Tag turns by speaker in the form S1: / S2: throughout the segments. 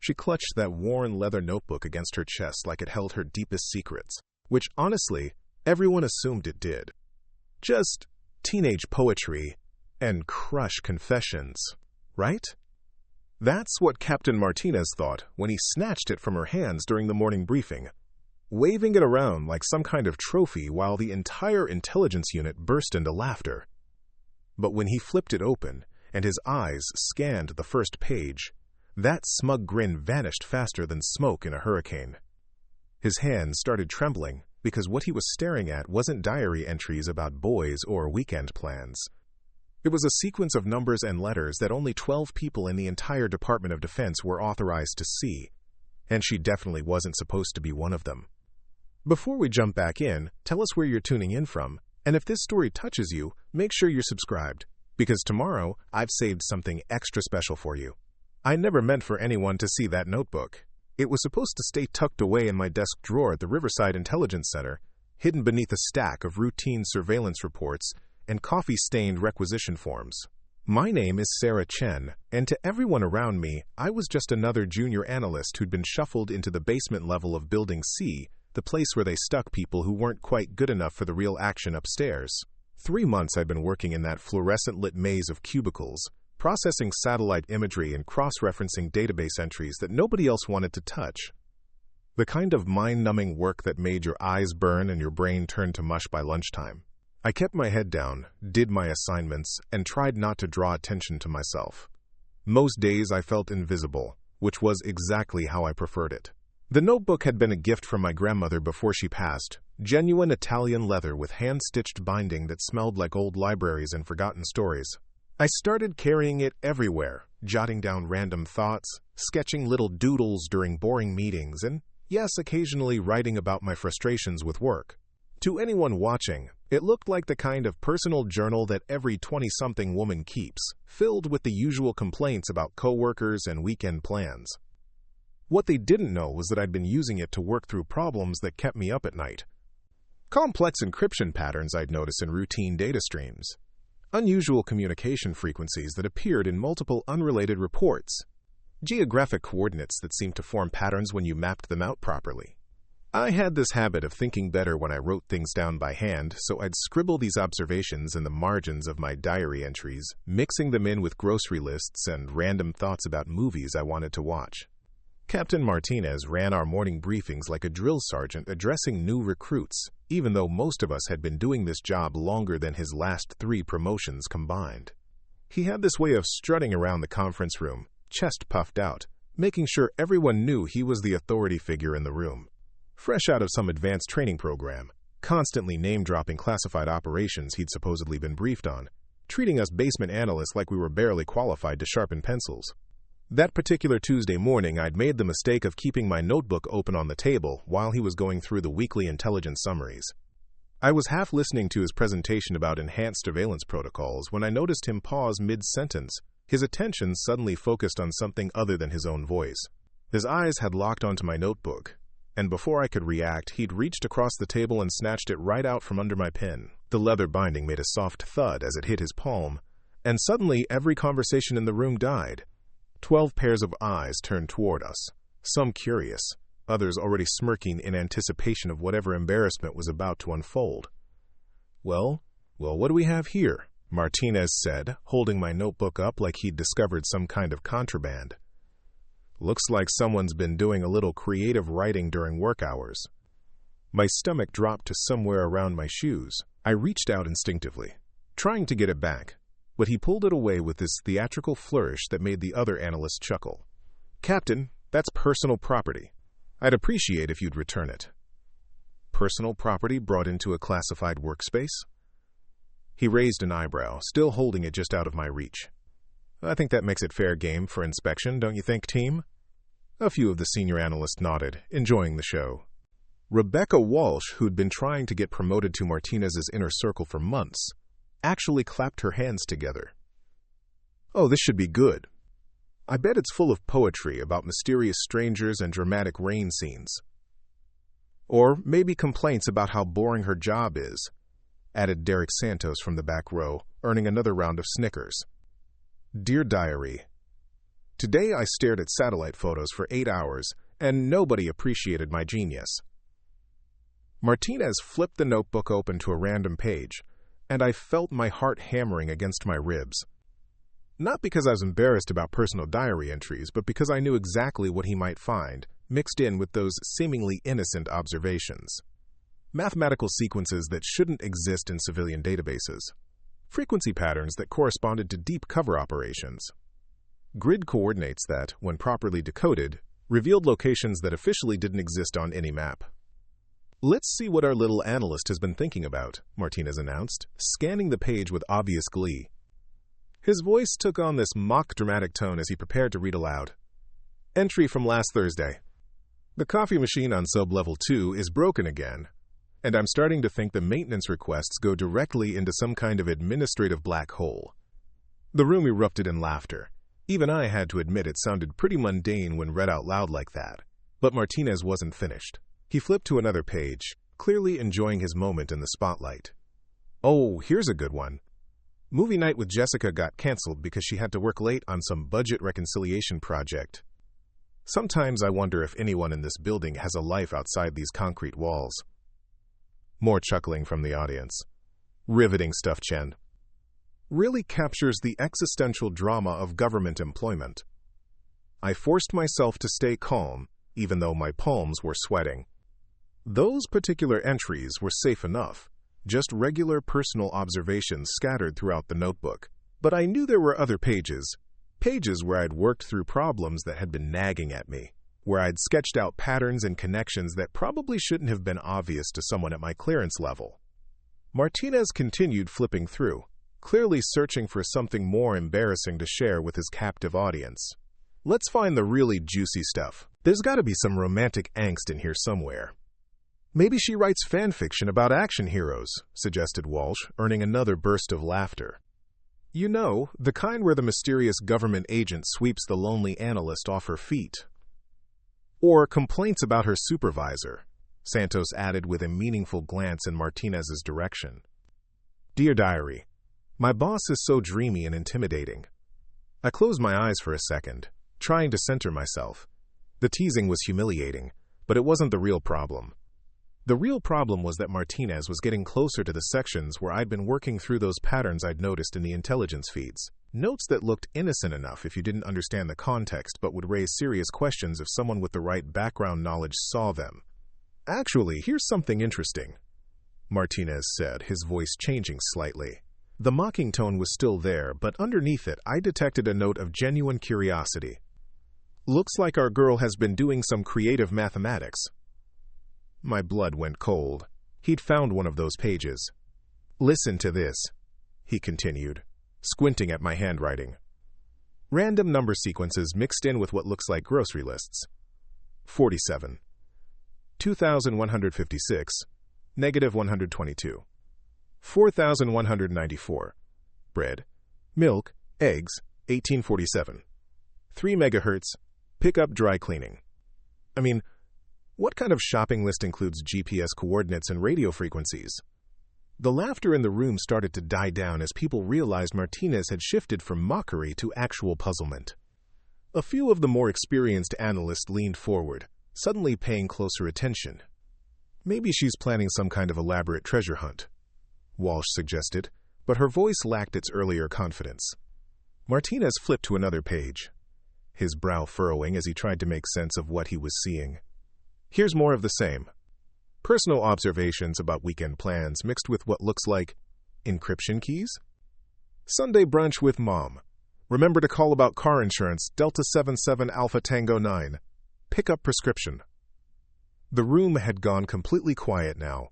S1: She clutched that worn leather notebook against her chest like it held her deepest secrets, which, honestly, everyone assumed it did. Just teenage poetry and crush confessions, right? That's what Captain Martinez thought when he snatched it from her hands during the morning briefing, waving it around like some kind of trophy while the entire intelligence unit burst into laughter. But when he flipped it open and his eyes scanned the first page, that smug grin vanished faster than smoke in a hurricane. His hands started trembling because what he was staring at wasn't diary entries about boys or weekend plans. It was a sequence of numbers and letters that only 12 people in the entire Department of Defense were authorized to see, and she definitely wasn't supposed to be one of them. Before we jump back in, tell us where you're tuning in from, and if this story touches you, make sure you're subscribed, because tomorrow I've saved something extra special for you. I never meant for anyone to see that notebook. It was supposed to stay tucked away in my desk drawer at the Riverside Intelligence Center, hidden beneath a stack of routine surveillance reports and coffee-stained requisition forms. My name is Sarah Chen, and to everyone around me, I was just another junior analyst who'd been shuffled into the basement level of Building C, the place where they stuck people who weren't quite good enough for the real action upstairs. 3 months I'd been working in that fluorescent-lit maze of cubicles, processing satellite imagery and cross-referencing database entries that nobody else wanted to touch. The kind of mind-numbing work that made your eyes burn and your brain turn to mush by lunchtime. I kept my head down, did my assignments, and tried not to draw attention to myself. Most days I felt invisible, which was exactly how I preferred it. The notebook had been a gift from my grandmother before she passed, genuine Italian leather with hand-stitched binding that smelled like old libraries and forgotten stories. I started carrying it everywhere, jotting down random thoughts, sketching little doodles during boring meetings, and, yes, occasionally writing about my frustrations with work. To anyone watching, it looked like the kind of personal journal that every 20-something woman keeps, filled with the usual complaints about coworkers and weekend plans. What they didn't know was that I'd been using it to work through problems that kept me up at night. Complex encryption patterns I'd noticed in routine data streams. Unusual communication frequencies that appeared in multiple unrelated reports. Geographic coordinates that seemed to form patterns when you mapped them out properly. I had this habit of thinking better when I wrote things down by hand, so I'd scribble these observations in the margins of my diary entries, mixing them in with grocery lists and random thoughts about movies I wanted to watch. Captain Martinez ran our morning briefings like a drill sergeant addressing new recruits, even though most of us had been doing this job longer than his last 3 promotions combined. He had this way of strutting around the conference room, chest puffed out, making sure everyone knew he was the authority figure in the room. Fresh out of some advanced training program, constantly name-dropping classified operations he'd supposedly been briefed on, treating us basement analysts like we were barely qualified to sharpen pencils. That particular Tuesday morning, I'd made the mistake of keeping my notebook open on the table while he was going through the weekly intelligence summaries. I was half listening to his presentation about enhanced surveillance protocols when I noticed him pause mid-sentence, his attention suddenly focused on something other than his own voice. His eyes had locked onto my notebook, and before I could react, he'd reached across the table and snatched it right out from under my pen. The leather binding made a soft thud as it hit his palm, and suddenly every conversation in the room died. 12 pairs of eyes turned toward us, some curious, others already smirking in anticipation of whatever embarrassment was about to unfold. Well, what do we have here? Martinez said, holding my notebook up like he'd discovered some kind of contraband. Looks like someone's been doing a little creative writing during work hours. My stomach dropped to somewhere around my shoes. I reached out instinctively, trying to get it back, but he pulled it away with this theatrical flourish that made the other analyst chuckle. Captain, that's personal property. I'd appreciate if you'd return it. Personal property brought into a classified workspace? He raised an eyebrow, still holding it just out of my reach. I think that makes it fair game for inspection, don't you think, team? A few of the senior analysts nodded, enjoying the show. Rebecca Walsh, who'd been trying to get promoted to Martinez's inner circle for months, actually clapped her hands together. Oh, this should be good. I bet it's full of poetry about mysterious strangers and dramatic rain scenes. Or maybe complaints about how boring her job is, added Derek Santos from the back row, earning another round of snickers. Dear Diary, Today I stared at satellite photos for 8 hours, and nobody appreciated my genius. Martinez flipped the notebook open to a random page, and I felt my heart hammering against my ribs. Not because I was embarrassed about personal diary entries, but because I knew exactly what he might find, mixed in with those seemingly innocent observations. Mathematical sequences that shouldn't exist in civilian databases. Frequency patterns that corresponded to deep cover operations. Grid coordinates that, when properly decoded, revealed locations that officially didn't exist on any map. "Let's see what our little analyst has been thinking about," Martinez announced, scanning the page with obvious glee. His voice took on this mock dramatic tone as he prepared to read aloud. "Entry from last Thursday. The coffee machine on sub-level 2 is broken again, and I'm starting to think the maintenance requests go directly into some kind of administrative black hole." The room erupted in laughter. Even I had to admit it sounded pretty mundane when read out loud like that. But Martinez wasn't finished. He flipped to another page, clearly enjoying his moment in the spotlight. "Oh, here's a good one. Movie night with Jessica got canceled because she had to work late on some budget reconciliation project. Sometimes I wonder if anyone in this building has a life outside these concrete walls." More chuckling from the audience. "Riveting stuff, Chen. Really captures the existential drama of government employment." I forced myself to stay calm, even though my palms were sweating. Those particular entries were safe enough, just regular personal observations scattered throughout the notebook. But I knew there were other pages where I'd worked through problems that had been nagging at me, where I'd sketched out patterns and connections that probably shouldn't have been obvious to someone at my clearance level. Martinez continued flipping through, clearly searching for something more embarrassing to share with his captive audience. "Let's find the really juicy stuff. There's got to be some romantic angst in here somewhere." "Maybe she writes fan fiction about action heroes," suggested Walsh, earning another burst of laughter. "You know, the kind where the mysterious government agent sweeps the lonely analyst off her feet." "Or complaints about her supervisor," Santos added with a meaningful glance in Martinez's direction. "Dear Diary, my boss is so dreamy and intimidating." I closed my eyes for a second, trying to center myself. The teasing was humiliating, but it wasn't the real problem. The real problem was that Martinez was getting closer to the sections where I'd been working through those patterns I'd noticed in the intelligence feeds. Notes that looked innocent enough if you didn't understand the context, but would raise serious questions if someone with the right background knowledge saw them. "Actually, here's something interesting," Martinez said, his voice changing slightly. The mocking tone was still there, but underneath it I detected a note of genuine curiosity. "Looks like our girl has been doing some creative mathematics." My blood went cold. He'd found one of those pages. "Listen to this," he continued, squinting at my handwriting. "Random number sequences mixed in with what looks like grocery lists. 47. 2,156. Negative 122. 4,194. Bread. Milk. Eggs. 1847. 3 megahertz. Pick up dry cleaning. I mean, what kind of shopping list includes GPS coordinates and radio frequencies?" The laughter in the room started to die down as people realized Martinez had shifted from mockery to actual puzzlement. A few of the more experienced analysts leaned forward, suddenly paying closer attention. "Maybe she's planning some kind of elaborate treasure hunt," Walsh suggested, but her voice lacked its earlier confidence. Martinez flipped to another page, his brow furrowing as he tried to make sense of what he was seeing. "Here's more of the same. Personal observations about weekend plans mixed with what looks like encryption keys. Sunday brunch with mom. Remember to call about car insurance, Delta 77 Alpha Tango 9. Pick up prescription." The room had gone completely quiet now.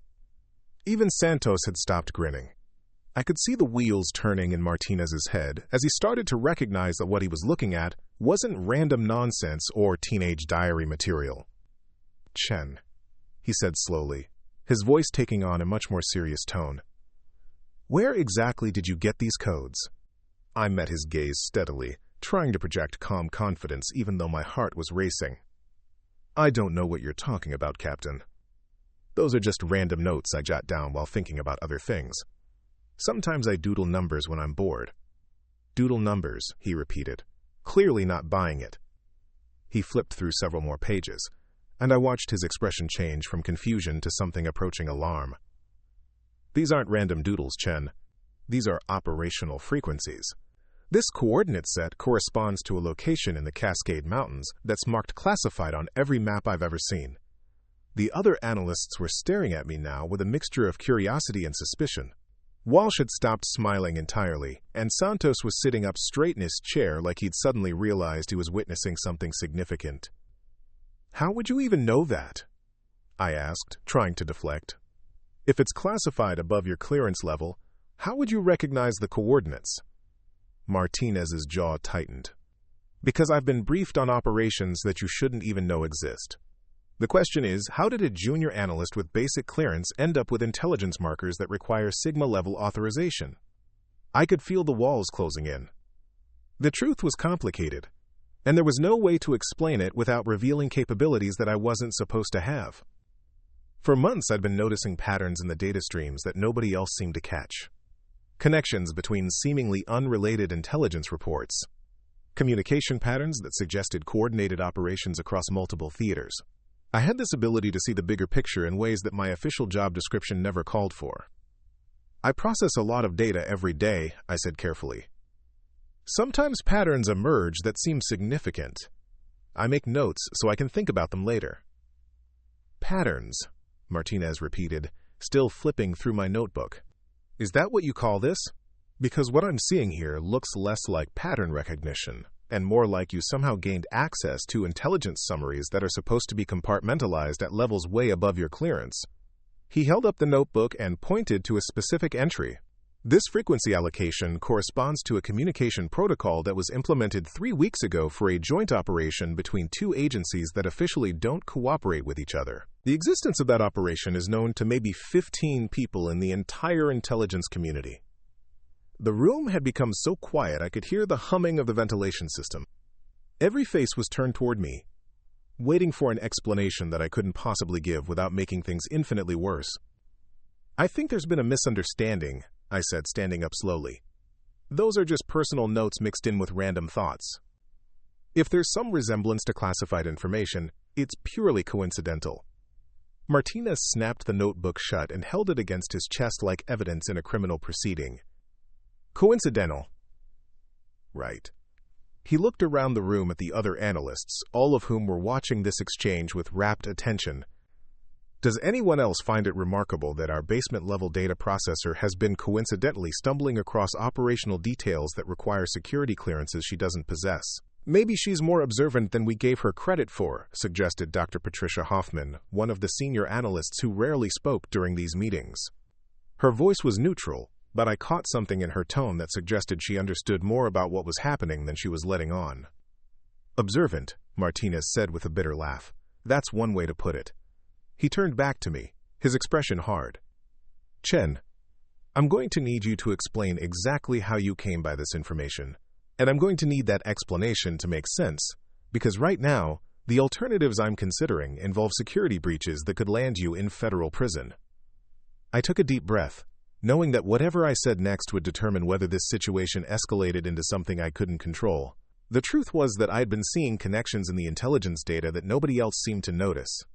S1: Even Santos had stopped grinning. I could see the wheels turning in Martinez's head as he started to recognize that what he was looking at wasn't random nonsense or teenage diary material. "Chen," he said slowly, his voice taking on a much more serious tone. "Where exactly did you get these codes?" I met his gaze steadily, trying to project calm confidence even though my heart was racing. "I don't know what you're talking about, Captain. Those are just random notes I jot down while thinking about other things. Sometimes I doodle numbers when I'm bored." "Doodle numbers," he repeated, clearly not buying it. He flipped through several more pages, and I watched his expression change from confusion to something approaching alarm. These aren't random doodles, Chen. These are operational frequencies. This coordinate set corresponds to a location in the Cascade Mountains that's marked classified on every map I've ever seen. The other analysts were staring at me now with a mixture of curiosity and suspicion. Walsh had stopped smiling entirely, and Santos was sitting up straight in his chair like he'd suddenly realized he was witnessing something significant. "How would you even know that?" I asked, trying to deflect. "If it's classified above your clearance level, how would you recognize the coordinates?" Martinez's jaw tightened. "Because I've been briefed on operations that you shouldn't even know exist. The question is, how did a junior analyst with basic clearance end up with intelligence markers that require Sigma-level authorization?" I could feel the walls closing in. The truth was complicated, and there was no way to explain it without revealing capabilities that I wasn't supposed to have. For months I'd been noticing patterns in the data streams that nobody else seemed to catch. Connections between seemingly unrelated intelligence reports. Communication patterns that suggested coordinated operations across multiple theaters. I had this ability to see the bigger picture in ways that my official job description never called for. "I process a lot of data every day," I said carefully. "Sometimes patterns emerge that seem significant. I make notes so I can think about them later." "Patterns," Martinez repeated, still flipping through my notebook. "Is that what you call this? Because what I'm seeing here looks less like pattern recognition, and more like you somehow gained access to intelligence summaries that are supposed to be compartmentalized at levels way above your clearance." He held up the notebook and pointed to a specific entry. "This frequency allocation corresponds to a communication protocol that was implemented 3 weeks ago for a joint operation between two agencies that officially don't cooperate with each other. The existence of that operation is known to maybe 15 people in the entire intelligence community." The room had become so quiet I could hear the humming of the ventilation system. Every face was turned toward me, waiting for an explanation that I couldn't possibly give without making things infinitely worse. "I think there's been a misunderstanding," I said, standing up slowly. "Those are just personal notes mixed in with random thoughts. If there's some resemblance to classified information, it's purely coincidental." Martinez snapped the notebook shut and held it against his chest like evidence in a criminal proceeding. "Coincidental. Right." He looked around the room at the other analysts, all of whom were watching this exchange with rapt attention. "Does anyone else find it remarkable that our basement-level data processor has been coincidentally stumbling across operational details that require security clearances she doesn't possess?" "Maybe she's more observant than we gave her credit for," suggested Dr. Patricia Hoffman, one of the senior analysts who rarely spoke during these meetings. Her voice was neutral, but I caught something in her tone that suggested she understood more about what was happening than she was letting on. "Observant," Martinez said with a bitter laugh. "That's one way to put it." He turned back to me, his expression hard. "Chen, I'm going to need you to explain exactly how you came by this information, and I'm going to need that explanation to make sense, because right now, the alternatives I'm considering involve security breaches that could land you in federal prison." I took a deep breath, knowing that whatever I said next would determine whether this situation escalated into something I couldn't control. The truth was that I'd been seeing connections in the intelligence data that nobody else seemed to notice.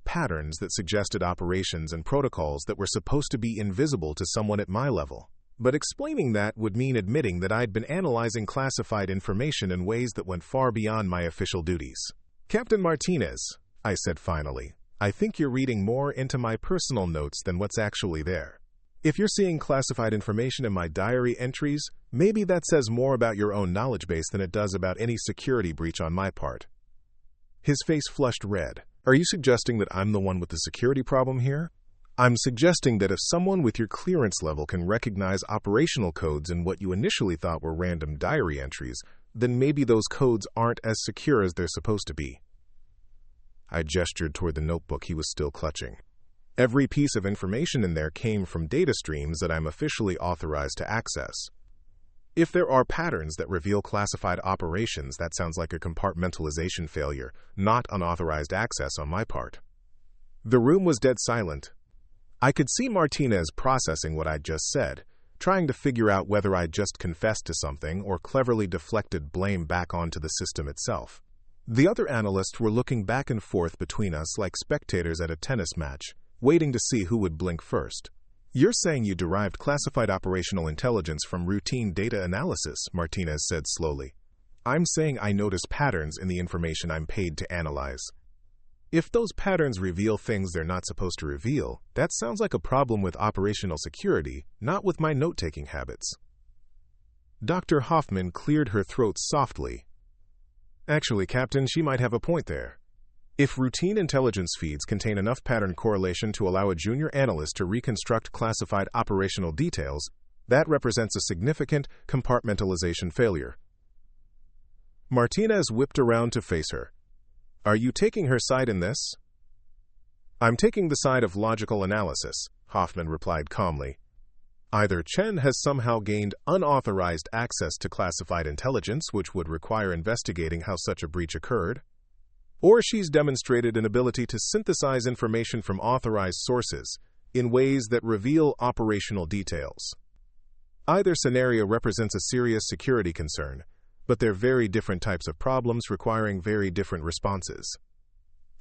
S1: Patterns that suggested operations and protocols that were supposed to be invisible to someone at my level. But explaining that would mean admitting that I'd been analyzing classified information in ways that went far beyond my official duties. "Captain Martinez," I said finally, "I think you're reading more into my personal notes than what's actually there. If you're seeing classified information in my diary entries, maybe that says more about your own knowledge base than it does about any security breach on my part." His face flushed red. "Are you suggesting that I'm the one with the security problem here?" "I'm suggesting that if someone with your clearance level can recognize operational codes in what you initially thought were random diary entries, then maybe those codes aren't as secure as they're supposed to be." I gestured toward the notebook he was still clutching. "Every piece of information in there came from data streams that I'm officially authorized to access. If there are patterns that reveal classified operations, that sounds like a compartmentalization failure, not unauthorized access on my part." The room was dead silent. I could see Martinez processing what I'd just said, trying to figure out whether I just confessed to something or cleverly deflected blame back onto the system itself. The other analysts were looking back and forth between us like spectators at a tennis match, waiting to see who would blink first. "You're saying you derived classified operational intelligence from routine data analysis," Martinez said slowly. "I'm saying I notice patterns in the information I'm paid to analyze. If those patterns reveal things they're not supposed to reveal, that sounds like a problem with operational security, not with my note-taking habits." Dr. Hoffman cleared her throat softly. "Actually, Captain, she might have a point there. If routine intelligence feeds contain enough pattern correlation to allow a junior analyst to reconstruct classified operational details, that represents a significant compartmentalization failure." Martinez whipped around to face her. "Are you taking her side in this?" "I'm taking the side of logical analysis," Hoffman replied calmly. "Either Chen has somehow gained unauthorized access to classified intelligence, which would require investigating how such a breach occurred, or she's demonstrated an ability to synthesize information from authorized sources in ways that reveal operational details. Either scenario represents a serious security concern, but they're very different types of problems requiring very different responses."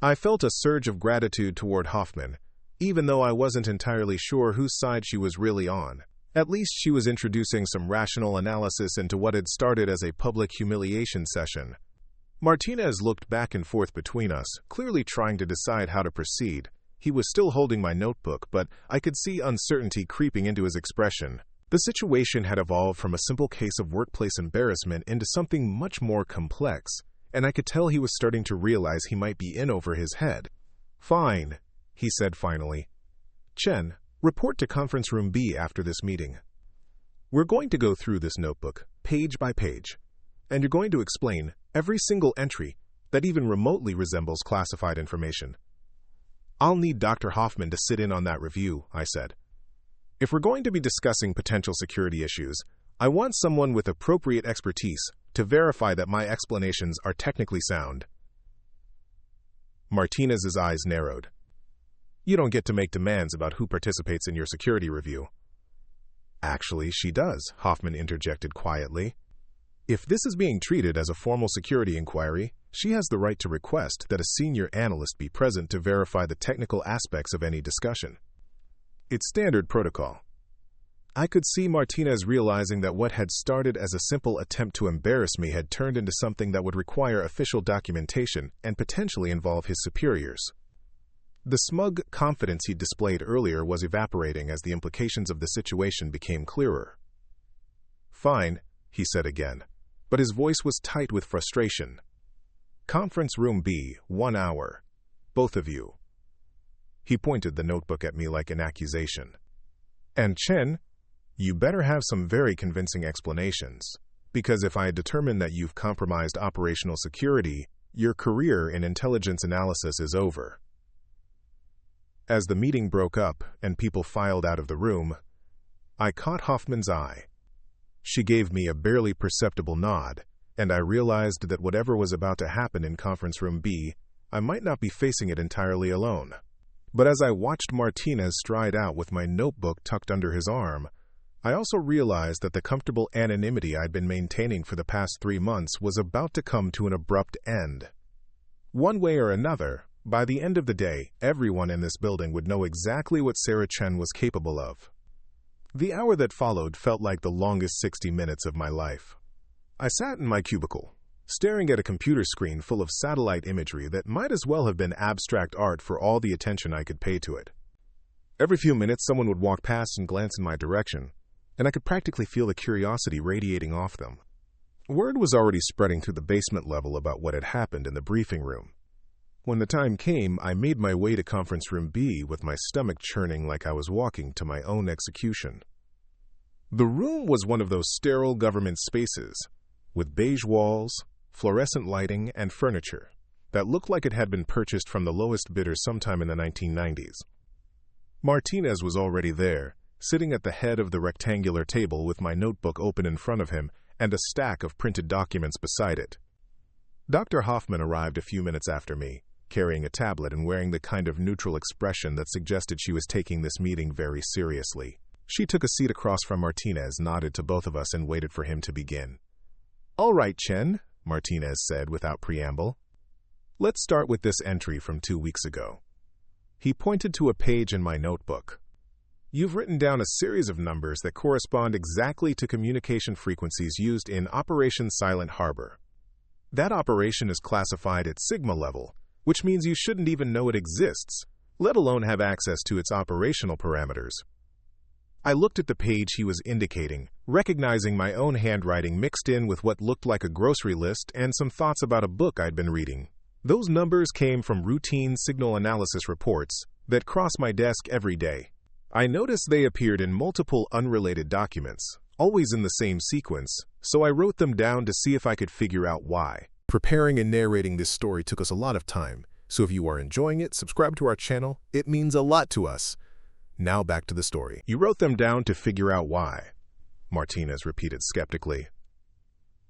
S1: I felt a surge of gratitude toward Hoffman, even though I wasn't entirely sure whose side she was really on. At least she was introducing some rational analysis into what had started as a public humiliation session. Martinez looked back and forth between us, clearly trying to decide how to proceed. He was still holding my notebook, but I could see uncertainty creeping into his expression. The situation had evolved from a simple case of workplace embarrassment into something much more complex, and I could tell he was starting to realize he might be in over his head. "Fine," he said finally. "Chen, report to conference room B after this meeting. We're going to go through this notebook, page by page, and you're going to explain every single entry that even remotely resembles classified information." "I'll need Dr. Hoffman to sit in on that review," I said. "If we're going to be discussing potential security issues, I want someone with appropriate expertise to verify that my explanations are technically sound." Martinez's eyes narrowed. "You don't get to make demands about who participates in your security review." "Actually, she does," Hoffman interjected quietly. "If this is being treated as a formal security inquiry, she has the right to request that a senior analyst be present to verify the technical aspects of any discussion. It's standard protocol." I could see Martinez realizing that what had started as a simple attempt to embarrass me had turned into something that would require official documentation and potentially involve his superiors. The smug confidence he displayed earlier was evaporating as the implications of the situation became clearer. "Fine," he said again, but his voice was tight with frustration. "Conference room B, 1 hour. Both of you." He pointed the notebook at me like an accusation. "And Chen, you better have some very convincing explanations, because if I determine that you've compromised operational security, your career in intelligence analysis is over." As the meeting broke up and people filed out of the room, I caught Hoffman's eye. She gave me a barely perceptible nod, and I realized that whatever was about to happen in conference room B, I might not be facing it entirely alone. But as I watched Martinez stride out with my notebook tucked under his arm, I also realized that the comfortable anonymity I'd been maintaining for the past 3 months was about to come to an abrupt end. One way or another, by the end of the day, everyone in this building would know exactly what Sarah Chen was capable of. The hour that followed felt like the longest 60 minutes of my life. I sat in my cubicle, staring at a computer screen full of satellite imagery that might as well have been abstract art for all the attention I could pay to it. Every few minutes, someone would walk past and glance in my direction, and I could practically feel the curiosity radiating off them. Word was already spreading through the basement level about what had happened in the briefing room. When the time came, I made my way to conference room B with my stomach churning like I was walking to my own execution. The room was one of those sterile government spaces, with beige walls, fluorescent lighting, and furniture that looked like it had been purchased from the lowest bidder sometime in the 1990s. Martinez was already there, sitting at the head of the rectangular table with my notebook open in front of him and a stack of printed documents beside it. Dr. Hoffman arrived a few minutes after me, carrying a tablet and wearing the kind of neutral expression that suggested she was taking this meeting very seriously. She took a seat across from Martinez, nodded to both of us, and waited for him to begin. "All right, Chen," Martinez said without preamble. "Let's start with this entry from 2 weeks ago." He pointed to a page in my notebook. "You've written down a series of numbers that correspond exactly to communication frequencies used in Operation Silent Harbor. That operation is classified at Sigma level, which means you shouldn't even know it exists, let alone have access to its operational parameters." I looked at the page he was indicating, recognizing my own handwriting mixed in with what looked like a grocery list and some thoughts about a book I'd been reading. Those numbers came from routine signal analysis reports that cross my desk every day. I noticed they appeared in multiple unrelated documents, always in the same sequence, so I wrote them down to see if I could figure out why. Preparing and narrating this story took us a lot of time, so if you are enjoying it, subscribe to our channel. It means a lot to us. Now back to the story. "You wrote them down to figure out why," Martinez repeated skeptically.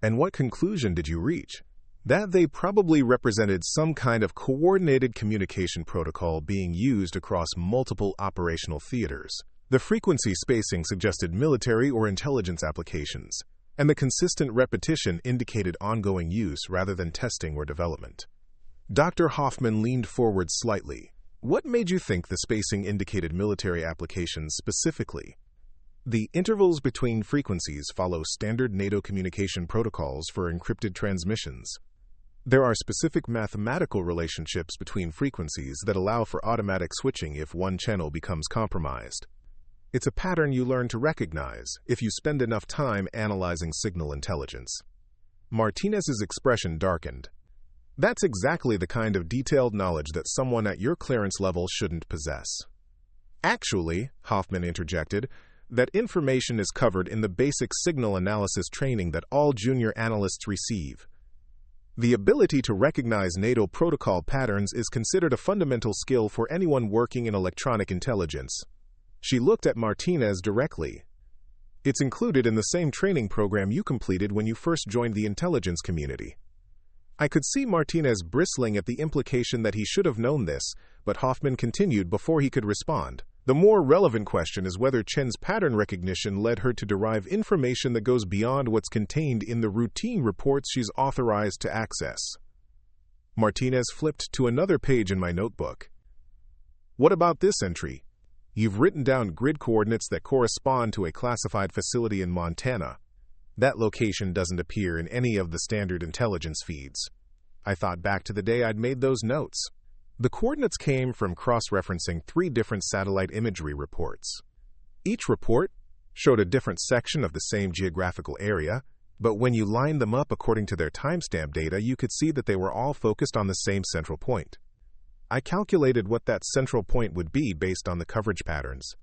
S1: "And what conclusion did you reach?" "That they probably represented some kind of coordinated communication protocol being used across multiple operational theaters. The frequency spacing suggested military or intelligence applications, and the consistent repetition indicated ongoing use rather than testing or development." Dr. Hoffman leaned forward slightly. "What made you think the spacing indicated military applications specifically?" "The intervals between frequencies follow standard NATO communication protocols for encrypted transmissions. There are specific mathematical relationships between frequencies that allow for automatic switching if one channel becomes compromised. It's a pattern you learn to recognize if you spend enough time analyzing signal intelligence." Martinez's expression darkened. "That's exactly the kind of detailed knowledge that someone at your clearance level shouldn't possess." "Actually," Hoffman interjected, "that information is covered in the basic signal analysis training that all junior analysts receive. The ability to recognize NATO protocol patterns is considered a fundamental skill for anyone working in electronic intelligence." She looked at Martinez directly. "It's included in the same training program you completed when you first joined the intelligence community." I could see Martinez bristling at the implication that he should have known this, but Hoffman continued before he could respond. "The more relevant question is whether Chen's pattern recognition led her to derive information that goes beyond what's contained in the routine reports she's authorized to access." Martinez flipped to another page in my notebook. "What about this entry? You've written down grid coordinates that correspond to a classified facility in Montana. That location doesn't appear in any of the standard intelligence feeds." I thought back to the day I'd made those notes. The coordinates came from cross-referencing 3 different satellite imagery reports. Each report showed a different section of the same geographical area, but when you lined them up according to their timestamp data, you could see that they were all focused on the same central point. I calculated what that central point would be based on the coverage patterns.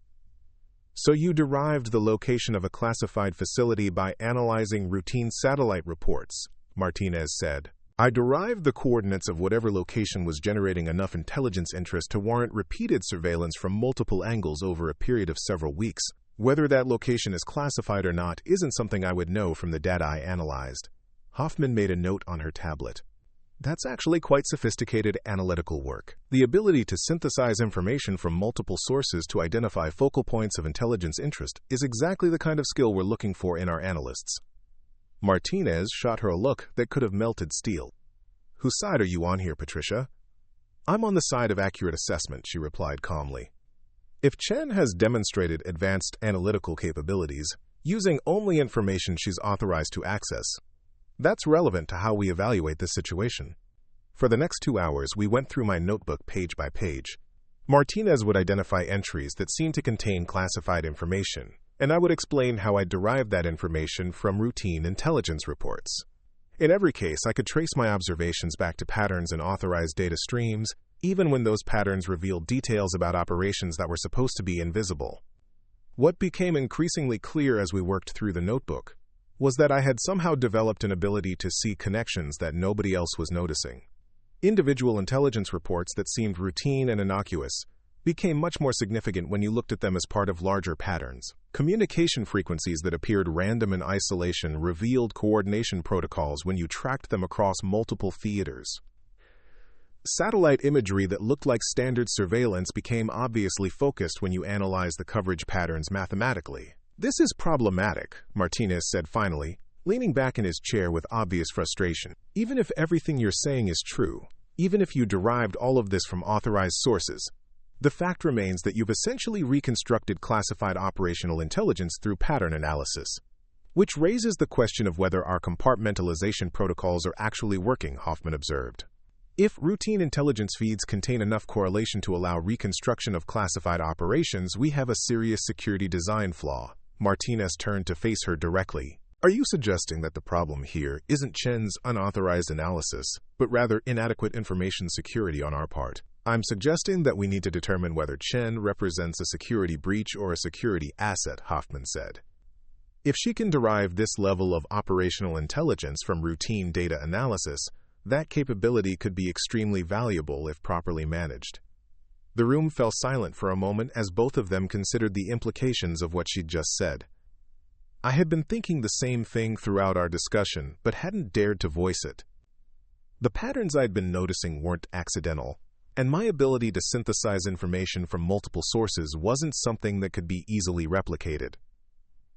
S1: "So you derived the location of a classified facility by analyzing routine satellite reports," Martinez said. "I derived the coordinates of whatever location was generating enough intelligence interest to warrant repeated surveillance from multiple angles over a period of several weeks. Whether that location is classified or not isn't something I would know from the data I analyzed." Hoffman made a note on her tablet. "That's actually quite sophisticated analytical work. The ability to synthesize information from multiple sources to identify focal points of intelligence interest is exactly the kind of skill we're looking for in our analysts." Martinez shot her a look that could have melted steel. "Whose side are you on here, Patricia?" "I'm on the side of accurate assessment," she replied calmly. "If Chen has demonstrated advanced analytical capabilities, using only information she's authorized to access, that's relevant to how we evaluate this situation." For the next 2 hours, we went through my notebook page by page. Martinez would identify entries that seemed to contain classified information, and I would explain how I derived that information from routine intelligence reports. In every case, I could trace my observations back to patterns in authorized data streams, even when those patterns revealed details about operations that were supposed to be invisible. What became increasingly clear as we worked through the notebook was that I had somehow developed an ability to see connections that nobody else was noticing. Individual intelligence reports that seemed routine and innocuous became much more significant when you looked at them as part of larger patterns. Communication frequencies that appeared random in isolation revealed coordination protocols when you tracked them across multiple theaters. Satellite imagery that looked like standard surveillance became obviously focused when you analyze the coverage patterns mathematically. "This is problematic," Martinez said finally, leaning back in his chair with obvious frustration. "Even if everything you're saying is true, even if you derived all of this from authorized sources, the fact remains that you've essentially reconstructed classified operational intelligence through pattern analysis. Which raises the question of whether our compartmentalization protocols are actually working," Hoffman observed. "If routine intelligence feeds contain enough correlation to allow reconstruction of classified operations, we have a serious security design flaw." Martinez turned to face her directly. "Are you suggesting that the problem here isn't Chen's unauthorized analysis, but rather inadequate information security on our part?" "I'm suggesting that we need to determine whether Chen represents a security breach or a security asset," Hoffman said. "If she can derive this level of operational intelligence from routine data analysis, that capability could be extremely valuable if properly managed." The room fell silent for a moment as both of them considered the implications of what she'd just said. I had been thinking the same thing throughout our discussion, but hadn't dared to voice it. The patterns I'd been noticing weren't accidental, and my ability to synthesize information from multiple sources wasn't something that could be easily replicated.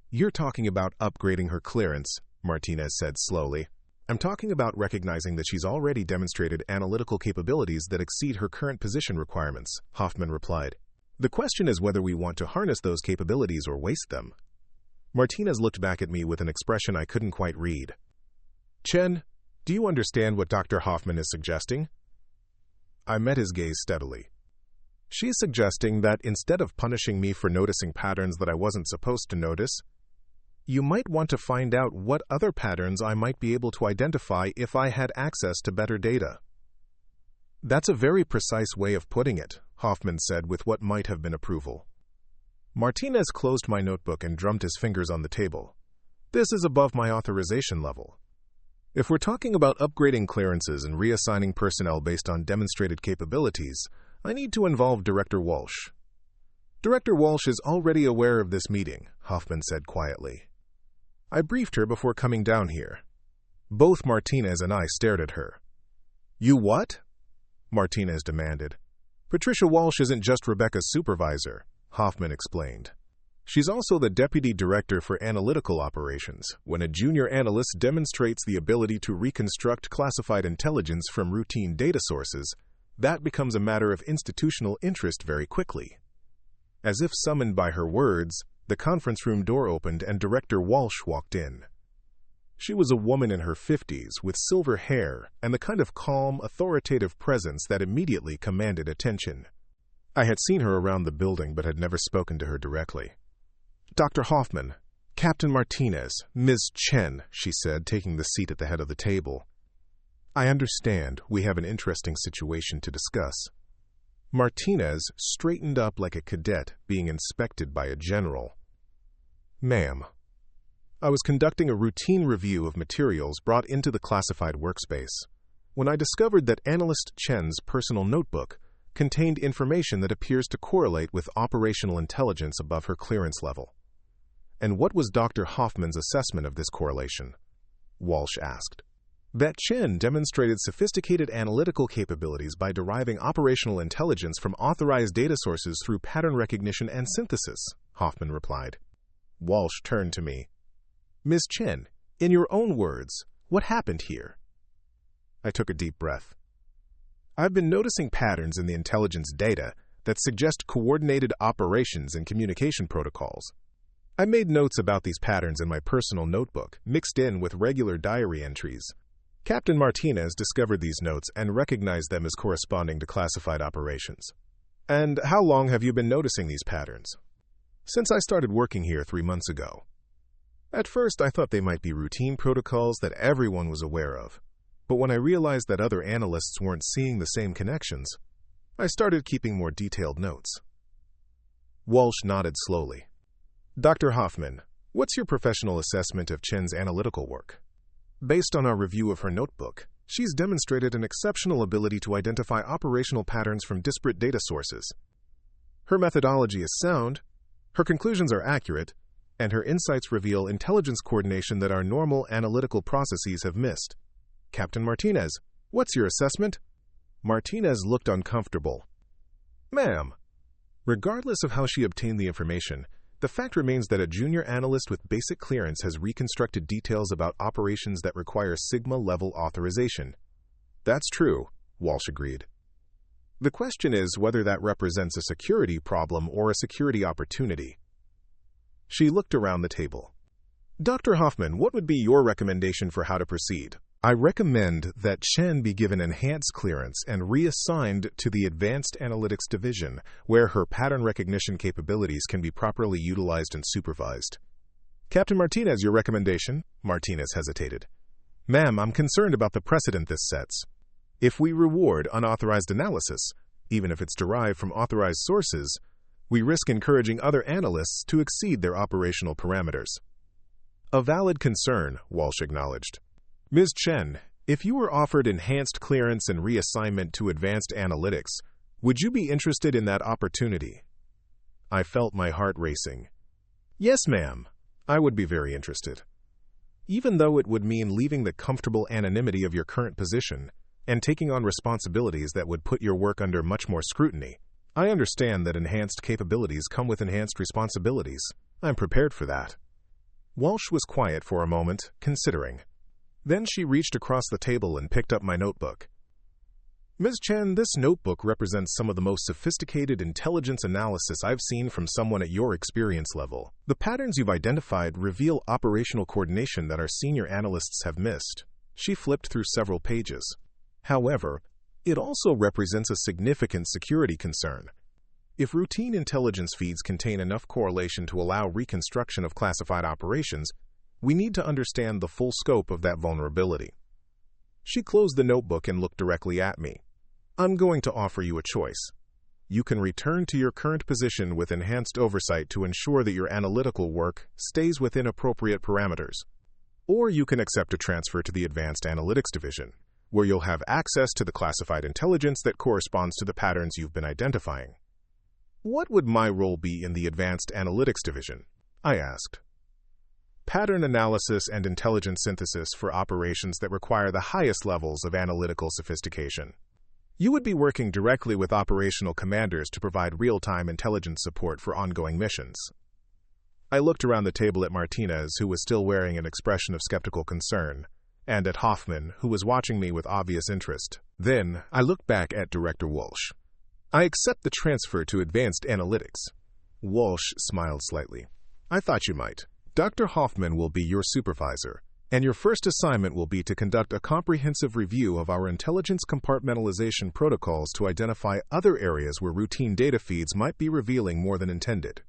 S1: "You're talking about upgrading her clearance," Martinez said slowly. "I'm talking about recognizing that she's already demonstrated analytical capabilities that exceed her current position requirements," Hoffman replied. "The question is whether we want to harness those capabilities or waste them." Martinez looked back at me with an expression I couldn't quite read. "Chen, do you understand what Dr. Hoffman is suggesting?" I met his gaze steadily. "She's suggesting that instead of punishing me for noticing patterns that I wasn't supposed to notice, you might want to find out what other patterns I might be able to identify if I had access to better data." "That's a very precise way of putting it," Hoffman said with what might have been approval. Martinez closed my notebook and drummed his fingers on the table. "This is above my authorization level. If we're talking about upgrading clearances and reassigning personnel based on demonstrated capabilities, I need to involve Director Walsh." "Director Walsh is already aware of this meeting," Hoffman said quietly. "I briefed her before coming down here." Both Martinez and I stared at her. "You what?" Martinez demanded. "Patricia Walsh isn't just Rebecca's supervisor," Hoffman explained. "She's also the Deputy Director for Analytical Operations. When a junior analyst demonstrates the ability to reconstruct classified intelligence from routine data sources, that becomes a matter of institutional interest very quickly." As if summoned by her words, the conference room door opened and Director Walsh walked in. She was a woman in her 50s with silver hair and the kind of calm, authoritative presence that immediately commanded attention. I had seen her around the building but had never spoken to her directly. "Dr. Hoffman, Captain Martinez, Ms. Chen," she said, taking the seat at the head of the table. "I understand we have an interesting situation to discuss." Martinez straightened up like a cadet being inspected by a general. "Ma'am, I was conducting a routine review of materials brought into the classified workspace when I discovered that Analyst Chen's personal notebook contained information that appears to correlate with operational intelligence above her clearance level." "And what was Dr. Hoffman's assessment of this correlation?" Walsh asked. "That Chen demonstrated sophisticated analytical capabilities by deriving operational intelligence from authorized data sources through pattern recognition and synthesis," Hoffman replied. Walsh turned to me. "Ms. Chen, in your own words, what happened here?" I took a deep breath. "I've been noticing patterns in the intelligence data that suggest coordinated operations and communication protocols. I made notes about these patterns in my personal notebook, mixed in with regular diary entries. Captain Martinez discovered these notes and recognized them as corresponding to classified operations." "And how long have you been noticing these patterns?" "Since I started working here 3 months ago. At first, I thought they might be routine protocols that everyone was aware of. But when I realized that other analysts weren't seeing the same connections, I started keeping more detailed notes." Walsh nodded slowly. "Dr. Hoffman, what's your professional assessment of Chen's analytical work?" "Based on our review of her notebook, she's demonstrated an exceptional ability to identify operational patterns from disparate data sources. Her methodology is sound, her conclusions are accurate, and her insights reveal intelligence coordination that our normal analytical processes have missed. Captain Martinez, what's your assessment?" Martinez looked uncomfortable. Ma'am, regardless of how she obtained the information, the fact remains that a junior analyst with basic clearance has reconstructed details about operations that require Sigma-level authorization. That's true, Walsh agreed. The question is whether that represents a security problem or a security opportunity. She looked around the table. Dr. Hoffman, what would be your recommendation for how to proceed? I recommend that Chen be given enhanced clearance and reassigned to the Advanced Analytics Division, where her pattern recognition capabilities can be properly utilized and supervised. Captain Martinez, your recommendation? Martinez hesitated. Ma'am, I'm concerned about the precedent this sets. If we reward unauthorized analysis, even if it's derived from authorized sources, we risk encouraging other analysts to exceed their operational parameters. A valid concern, Walsh acknowledged. Ms. Chen, if you were offered enhanced clearance and reassignment to advanced analytics, would you be interested in that opportunity? I felt my heart racing. Yes, ma'am. I would be very interested. Even though it would mean leaving the comfortable anonymity of your current position and taking on responsibilities that would put your work under much more scrutiny, I understand that enhanced capabilities come with enhanced responsibilities. I'm prepared for that. Walsh was quiet for a moment, considering. Then she reached across the table and picked up my notebook. Ms. Chen, this notebook represents some of the most sophisticated intelligence analysis I've seen from someone at your experience level. The patterns you've identified reveal operational coordination that our senior analysts have missed. She flipped through several pages. However, it also represents a significant security concern. If routine intelligence feeds contain enough correlation to allow reconstruction of classified operations, we need to understand the full scope of that vulnerability. She closed the notebook and looked directly at me. I'm going to offer you a choice. You can return to your current position with enhanced oversight to ensure that your analytical work stays within appropriate parameters. Or you can accept a transfer to the Advanced Analytics Division, where you'll have access to the classified intelligence that corresponds to the patterns you've been identifying. What would my role be in the Advanced Analytics Division? I asked. Pattern analysis and intelligence synthesis for operations that require the highest levels of analytical sophistication. You would be working directly with operational commanders to provide real-time intelligence support for ongoing missions. I looked around the table at Martinez, who was still wearing an expression of skeptical concern, and at Hoffman, who was watching me with obvious interest. Then, I looked back at Director Walsh. I accept the transfer to Advanced Analytics. Walsh smiled slightly. I thought you might. Dr. Hoffman will be your supervisor, and your first assignment will be to conduct a comprehensive review of our intelligence compartmentalization protocols to identify other areas where routine data feeds might be revealing more than intended.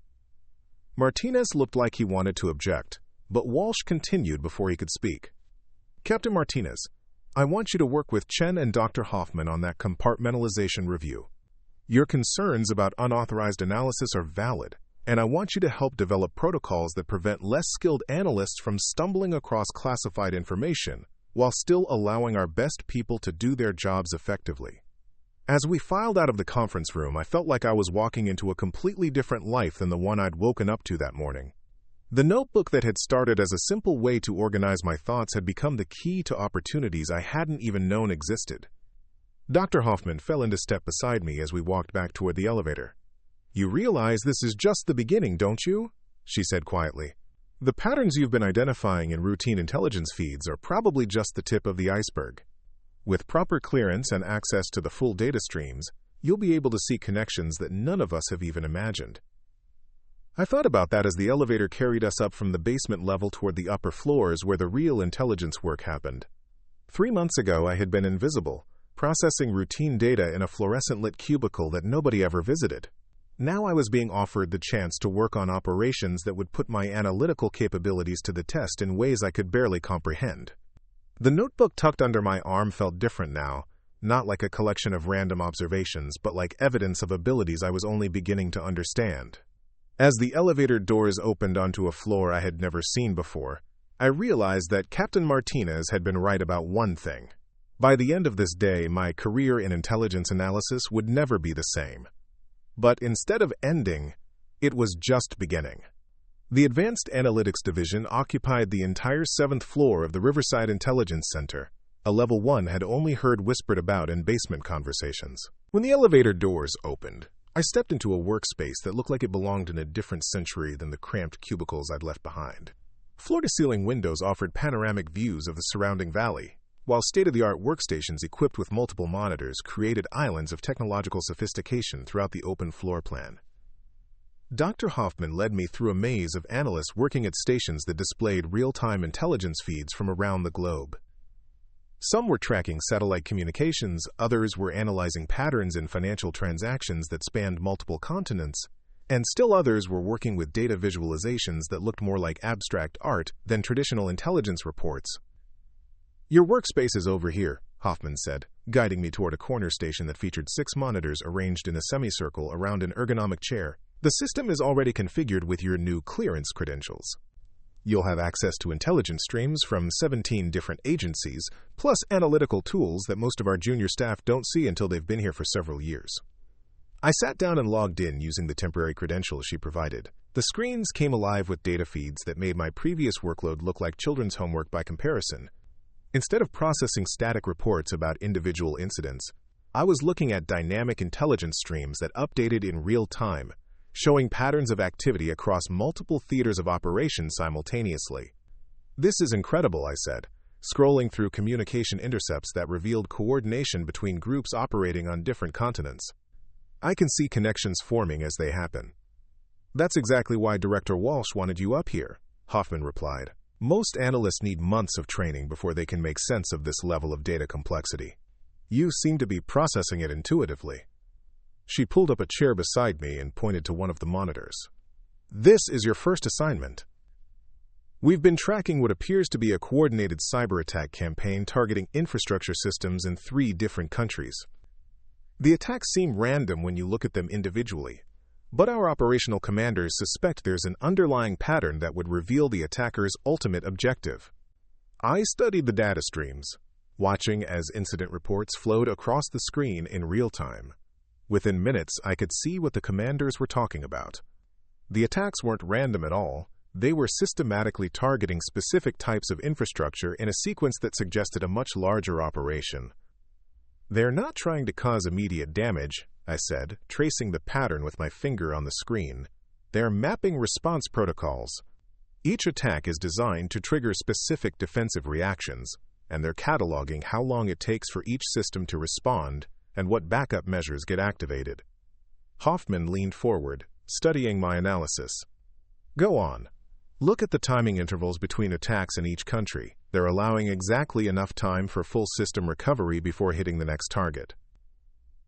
S1: Martinez looked like he wanted to object, but Walsh continued before he could speak. Captain Martinez, I want you to work with Chen and Dr. Hoffman on that compartmentalization review. Your concerns about unauthorized analysis are valid, and I want you to help develop protocols that prevent less skilled analysts from stumbling across classified information while still allowing our best people to do their jobs effectively. As we filed out of the conference room, I felt like I was walking into a completely different life than the one I'd woken up to that morning. The notebook that had started as a simple way to organize my thoughts had become the key to opportunities I hadn't even known existed. Dr. Hoffman fell into step beside me as we walked back toward the elevator. You realize this is just the beginning, don't you? She said quietly. The patterns you've been identifying in routine intelligence feeds are probably just the tip of the iceberg. With proper clearance and access to the full data streams, you'll be able to see connections that none of us have even imagined. I thought about that as the elevator carried us up from the basement level toward the upper floors where the real intelligence work happened. 3 months ago, I had been invisible, processing routine data in a fluorescent-lit cubicle that nobody ever visited. Now I was being offered the chance to work on operations that would put my analytical capabilities to the test in ways I could barely comprehend. The notebook tucked under my arm felt different now, not like a collection of random observations, but like evidence of abilities I was only beginning to understand. As the elevator doors opened onto a floor I had never seen before, I realized that Captain Martinez had been right about one thing. By the end of this day, my career in intelligence analysis would never be the same. But instead of ending, it was just beginning. The Advanced Analytics Division occupied the entire 7th floor of the Riverside Intelligence Center, A level 1 had only heard whispered about in basement conversations. When the elevator doors opened, I stepped into a workspace that looked like it belonged in a different century than the cramped cubicles I'd left behind. Floor-to-ceiling windows offered panoramic views of the surrounding valley, while state-of-the-art workstations equipped with multiple monitors created islands of technological sophistication throughout the open floor plan. Dr. Hoffman led me through a maze of analysts working at stations that displayed real-time intelligence feeds from around the globe. Some were tracking satellite communications, others were analyzing patterns in financial transactions that spanned multiple continents, and still others were working with data visualizations that looked more like abstract art than traditional intelligence reports. "Your workspace is over here," Hoffman said, guiding me toward a corner station that featured 6 monitors arranged in a semicircle around an ergonomic chair. "The system is already configured with your new clearance credentials. You'll have access to intelligence streams from 17 different agencies, plus analytical tools that most of our junior staff don't see until they've been here for several years." I sat down and logged in using the temporary credentials she provided. The screens came alive with data feeds that made my previous workload look like children's homework by comparison. Instead of processing static reports about individual incidents, I was looking at dynamic intelligence streams that updated in real time, showing patterns of activity across multiple theaters of operation simultaneously. "This is incredible," I said, scrolling through communication intercepts that revealed coordination between groups operating on different continents. "I can see connections forming as they happen." "That's exactly why Director Walsh wanted you up here," Hoffman replied. "Most analysts need months of training before they can make sense of this level of data complexity. You seem to be processing it intuitively." She pulled up a chair beside me and pointed to one of the monitors. "This is your first assignment. We've been tracking what appears to be a coordinated cyber attack campaign targeting infrastructure systems in 3 different countries. The attacks seem random when you look at them individually, but our operational commanders suspect there's an underlying pattern that would reveal the attacker's ultimate objective." I studied the data streams, watching as incident reports flowed across the screen in real time. Within minutes, I could see what the commanders were talking about. The attacks weren't random at all. They were systematically targeting specific types of infrastructure in a sequence that suggested a much larger operation. "They're not trying to cause immediate damage," I said, tracing the pattern with my finger on the screen. "They're mapping response protocols. Each attack is designed to trigger specific defensive reactions, and they're cataloging how long it takes for each system to respond and what backup measures get activated." Hoffman leaned forward, studying my analysis. "Go on. Look at the timing intervals between attacks in each country. They're allowing exactly enough time for full system recovery before hitting the next target.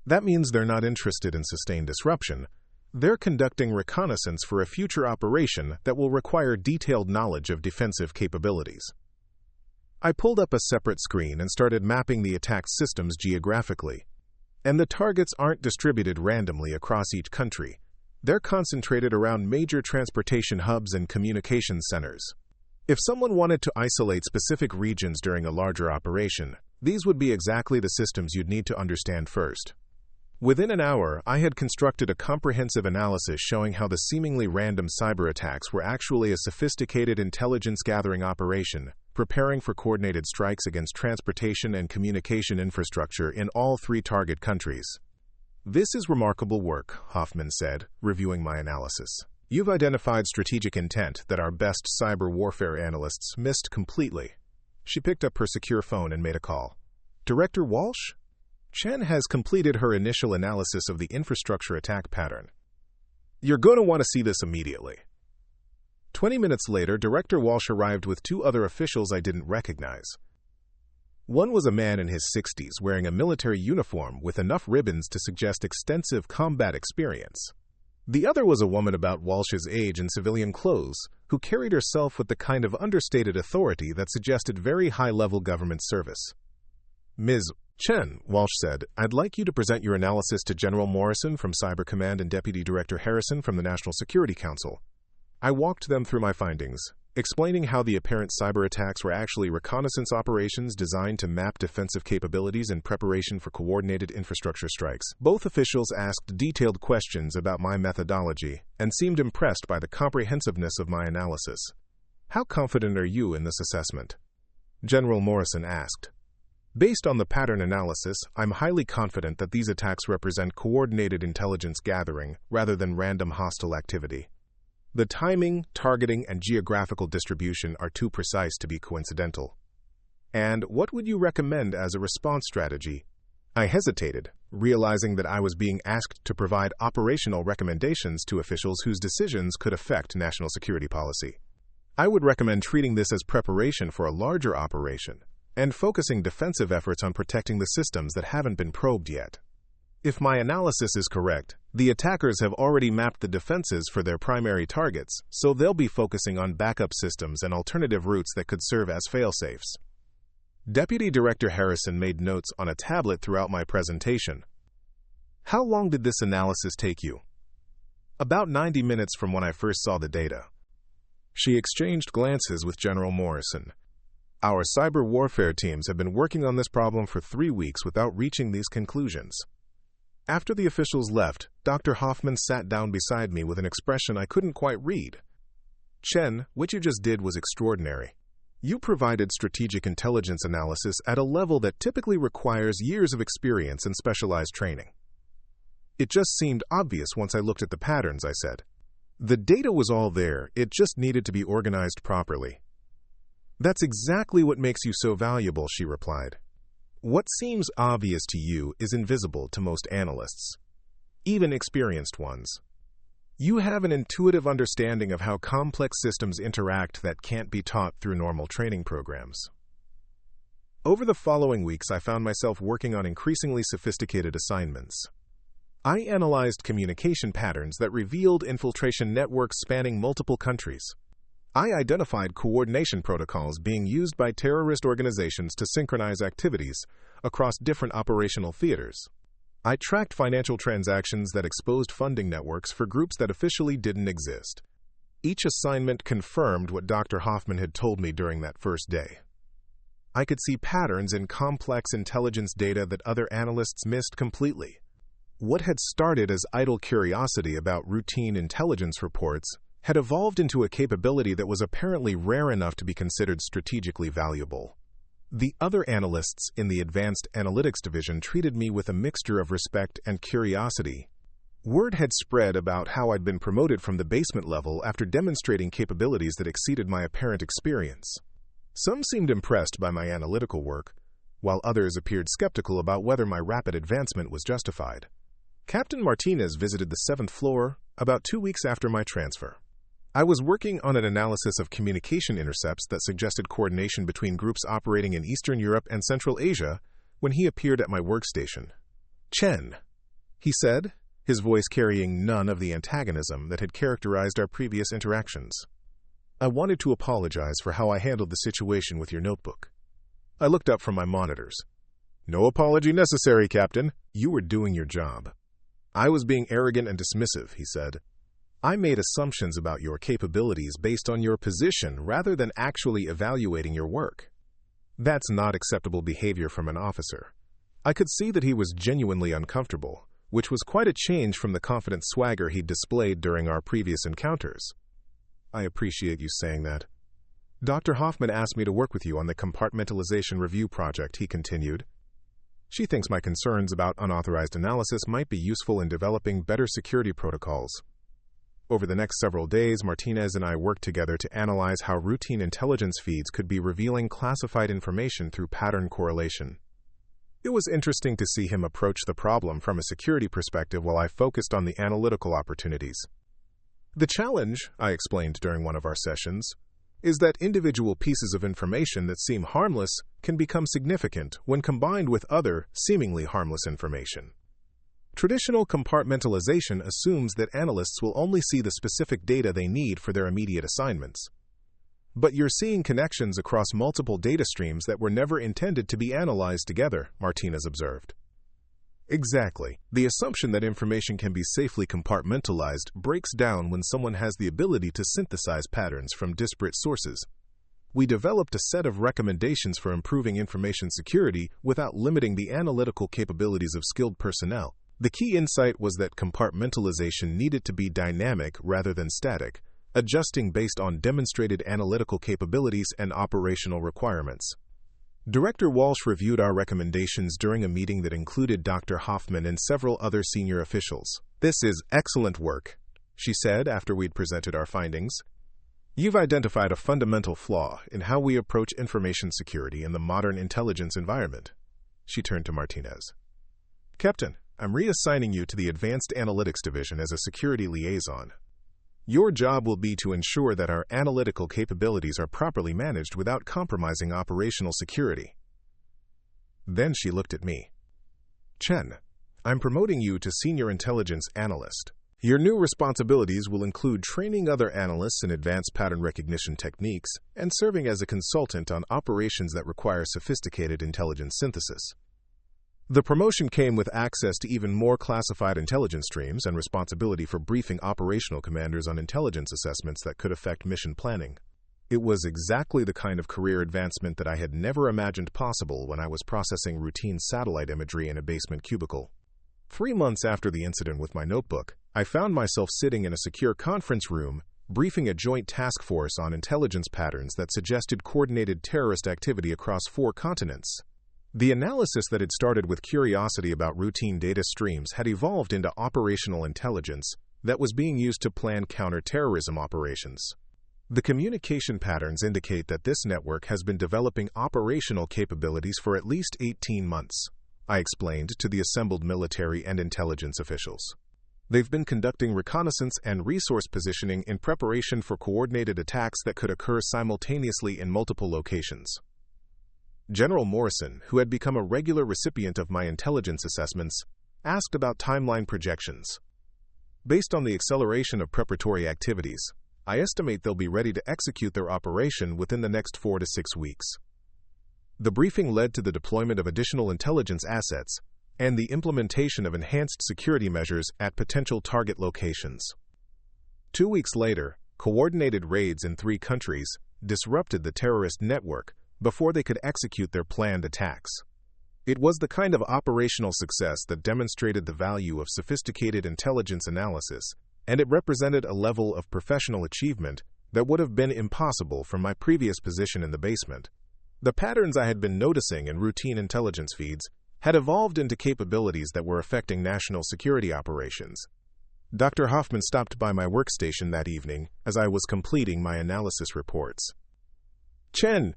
S1: That means they're not interested in sustained disruption. They're conducting reconnaissance for a future operation that will require detailed knowledge of defensive capabilities." I pulled up a separate screen and started mapping the attack systems geographically. And the targets aren't distributed randomly across each country. They're concentrated around major transportation hubs and communication centers. If someone wanted to isolate specific regions during a larger operation, these would be exactly the systems you'd need to understand first. Within an hour, I had constructed a comprehensive analysis showing how the seemingly random cyber attacks were actually a sophisticated intelligence-gathering operation, preparing for coordinated strikes against transportation and communication infrastructure in all 3 target countries. "This is remarkable work," Hoffman said, reviewing my analysis. "You've identified strategic intent that our best cyber warfare analysts missed completely." She picked up her secure phone and made a call. "Director Walsh? Chen has completed her initial analysis of the infrastructure attack pattern. You're going to want to see this immediately." 20 minutes later, Director Walsh arrived with 2 other officials I didn't recognize. One was a man in his 60s wearing a military uniform with enough ribbons to suggest extensive combat experience. The other was a woman about Walsh's age in civilian clothes, who carried herself with the kind of understated authority that suggested very high-level government service. "Ms. Chen," Walsh said, "I'd like you to present your analysis to General Morrison from Cyber Command and Deputy Director Harrison from the National Security Council." I walked them through my findings, explaining how the apparent cyber attacks were actually reconnaissance operations designed to map defensive capabilities in preparation for coordinated infrastructure strikes. Both officials asked detailed questions about my methodology and seemed impressed by the comprehensiveness of my analysis. "How confident are you in this assessment?" General Morrison asked. Based on the pattern analysis, I'm highly confident that these attacks represent coordinated intelligence gathering rather than random hostile activity. The timing, targeting, and geographical distribution are too precise to be coincidental. And what would you recommend as a response strategy? I hesitated, realizing that I was being asked to provide operational recommendations to officials whose decisions could affect national security policy. I would recommend treating this as preparation for a larger operation and focusing defensive efforts on protecting the systems that haven't been probed yet. If my analysis is correct, the attackers have already mapped the defenses for their primary targets, so they'll be focusing on backup systems and alternative routes that could serve as failsafes. Deputy Director Harrison made notes on a tablet throughout my presentation. How long did this analysis take you? About 90 minutes from when I first saw the data. She exchanged glances with General Morrison. Our cyber warfare teams have been working on this problem for 3 weeks without reaching these conclusions. After the officials left, Dr. Hoffman sat down beside me with an expression I couldn't quite read. Chen, what you just did was extraordinary. You provided strategic intelligence analysis at a level that typically requires years of experience and specialized training. It just seemed obvious once I looked at the patterns, I said. The data was all there, it just needed to be organized properly. That's exactly what makes you so valuable, she replied. What seems obvious to you is invisible to most analysts, even experienced ones. You have an intuitive understanding of how complex systems interact that can't be taught through normal training programs. Over the following weeks, I found myself working on increasingly sophisticated assignments. I analyzed communication patterns that revealed infiltration networks spanning multiple countries. I identified coordination protocols being used by terrorist organizations to synchronize activities across different operational theaters. I tracked financial transactions that exposed funding networks for groups that officially didn't exist. Each assignment confirmed what Dr. Hoffman had told me during that first day. I could see patterns in complex intelligence data that other analysts missed completely. What had started as idle curiosity about routine intelligence reports had evolved into a capability that was apparently rare enough to be considered strategically valuable. The other analysts in the Advanced Analytics Division treated me with a mixture of respect and curiosity. Word had spread about how I'd been promoted from the basement level after demonstrating capabilities that exceeded my apparent experience. Some seemed impressed by my analytical work, while others appeared skeptical about whether my rapid advancement was justified. Captain Martinez visited the 7th floor about 2 weeks after my transfer. I was working on an analysis of communication intercepts that suggested coordination between groups operating in Eastern Europe and Central Asia when he appeared at my workstation. Chen, he said, his voice carrying none of the antagonism that had characterized our previous interactions. I wanted to apologize for how I handled the situation with your notebook. I looked up from my monitors. No apology necessary, Captain. You were doing your job. I was being arrogant and dismissive, he said. I made assumptions about your capabilities based on your position rather than actually evaluating your work. That's not acceptable behavior from an officer. I could see that he was genuinely uncomfortable, which was quite a change from the confident swagger he'd displayed during our previous encounters. I appreciate you saying that. Dr. Hoffman asked me to work with you on the compartmentalization review project, he continued. She thinks my concerns about unauthorized analysis might be useful in developing better security protocols. Over the next several days, Martinez and I worked together to analyze how routine intelligence feeds could be revealing classified information through pattern correlation. It was interesting to see him approach the problem from a security perspective while I focused on the analytical opportunities. The challenge, I explained during one of our sessions, is that individual pieces of information that seem harmless can become significant when combined with other, seemingly harmless information. Traditional compartmentalization assumes that analysts will only see the specific data they need for their immediate assignments. But you're seeing connections across multiple data streams that were never intended to be analyzed together, Martinez observed. Exactly. The assumption that information can be safely compartmentalized breaks down when someone has the ability to synthesize patterns from disparate sources. We developed a set of recommendations for improving information security without limiting the analytical capabilities of skilled personnel. The key insight was that compartmentalization needed to be dynamic rather than static, adjusting based on demonstrated analytical capabilities and operational requirements. Director Walsh reviewed our recommendations during a meeting that included Dr. Hoffman and several other senior officials. "This is excellent work," she said after we'd presented our findings. "You've identified a fundamental flaw in how we approach information security in the modern intelligence environment." She turned to Martinez. "Captain, I'm reassigning you to the Advanced Analytics Division as a security liaison. Your job will be to ensure that our analytical capabilities are properly managed without compromising operational security." Then she looked at me. "Chen, I'm promoting you to Senior Intelligence Analyst. Your new responsibilities will include training other analysts in advanced pattern recognition techniques and serving as a consultant on operations that require sophisticated intelligence synthesis." The promotion came with access to even more classified intelligence streams and responsibility for briefing operational commanders on intelligence assessments that could affect mission planning. It was exactly the kind of career advancement that I had never imagined possible when I was processing routine satellite imagery in a basement cubicle. 3 months after the incident with my notebook, I found myself sitting in a secure conference room, briefing a joint task force on intelligence patterns that suggested coordinated terrorist activity across 4 continents. The analysis that had started with curiosity about routine data streams had evolved into operational intelligence that was being used to plan counter-terrorism operations. The communication patterns indicate that this network has been developing operational capabilities for at least 18 months, I explained to the assembled military and intelligence officials. They've been conducting reconnaissance and resource positioning in preparation for coordinated attacks that could occur simultaneously in multiple locations. General Morrison, who had become a regular recipient of my intelligence assessments, asked about timeline projections. "Based on the acceleration of preparatory activities, I estimate they'll be ready to execute their operation within the next 4 to 6 weeks. The briefing led to the deployment of additional intelligence assets and the implementation of enhanced security measures at potential target locations. 2 weeks later, coordinated raids in 3 countries disrupted the terrorist network before they could execute their planned attacks. It was the kind of operational success that demonstrated the value of sophisticated intelligence analysis, and it represented a level of professional achievement that would have been impossible from my previous position in the basement. The patterns I had been noticing in routine intelligence feeds had evolved into capabilities that were affecting national security operations." Dr. Hoffman stopped by my workstation that evening as I was completing my analysis reports. "Chen,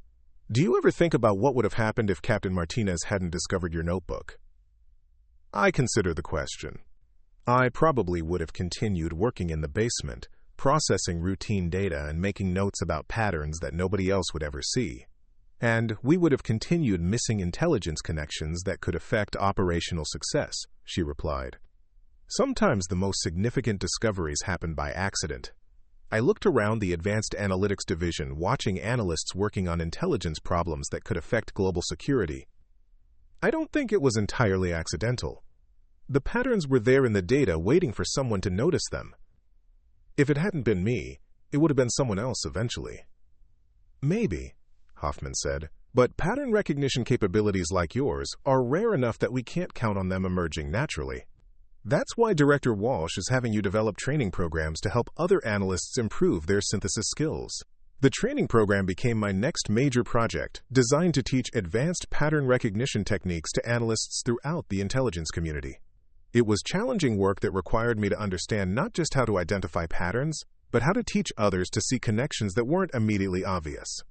S1: do you ever think about what would have happened if Captain Martinez hadn't discovered your notebook?" "I consider the question. I probably would have continued working in the basement, processing routine data and making notes about patterns that nobody else would ever see. And we would have continued missing intelligence connections that could affect operational success," she replied. "Sometimes the most significant discoveries happen by accident." I looked around the Advanced Analytics Division, watching analysts working on intelligence problems that could affect global security. I don't think it was entirely accidental. The patterns were there in the data, waiting for someone to notice them. If it hadn't been me, it would have been someone else eventually. "Maybe," Hoffman said, "but pattern recognition capabilities like yours are rare enough that we can't count on them emerging naturally. That's why Director Walsh is having you develop training programs to help other analysts improve their synthesis skills." The training program became my next major project, designed to teach advanced pattern recognition techniques to analysts throughout the intelligence community. It was challenging work that required me to understand not just how to identify patterns, but how to teach others to see connections that weren't immediately obvious.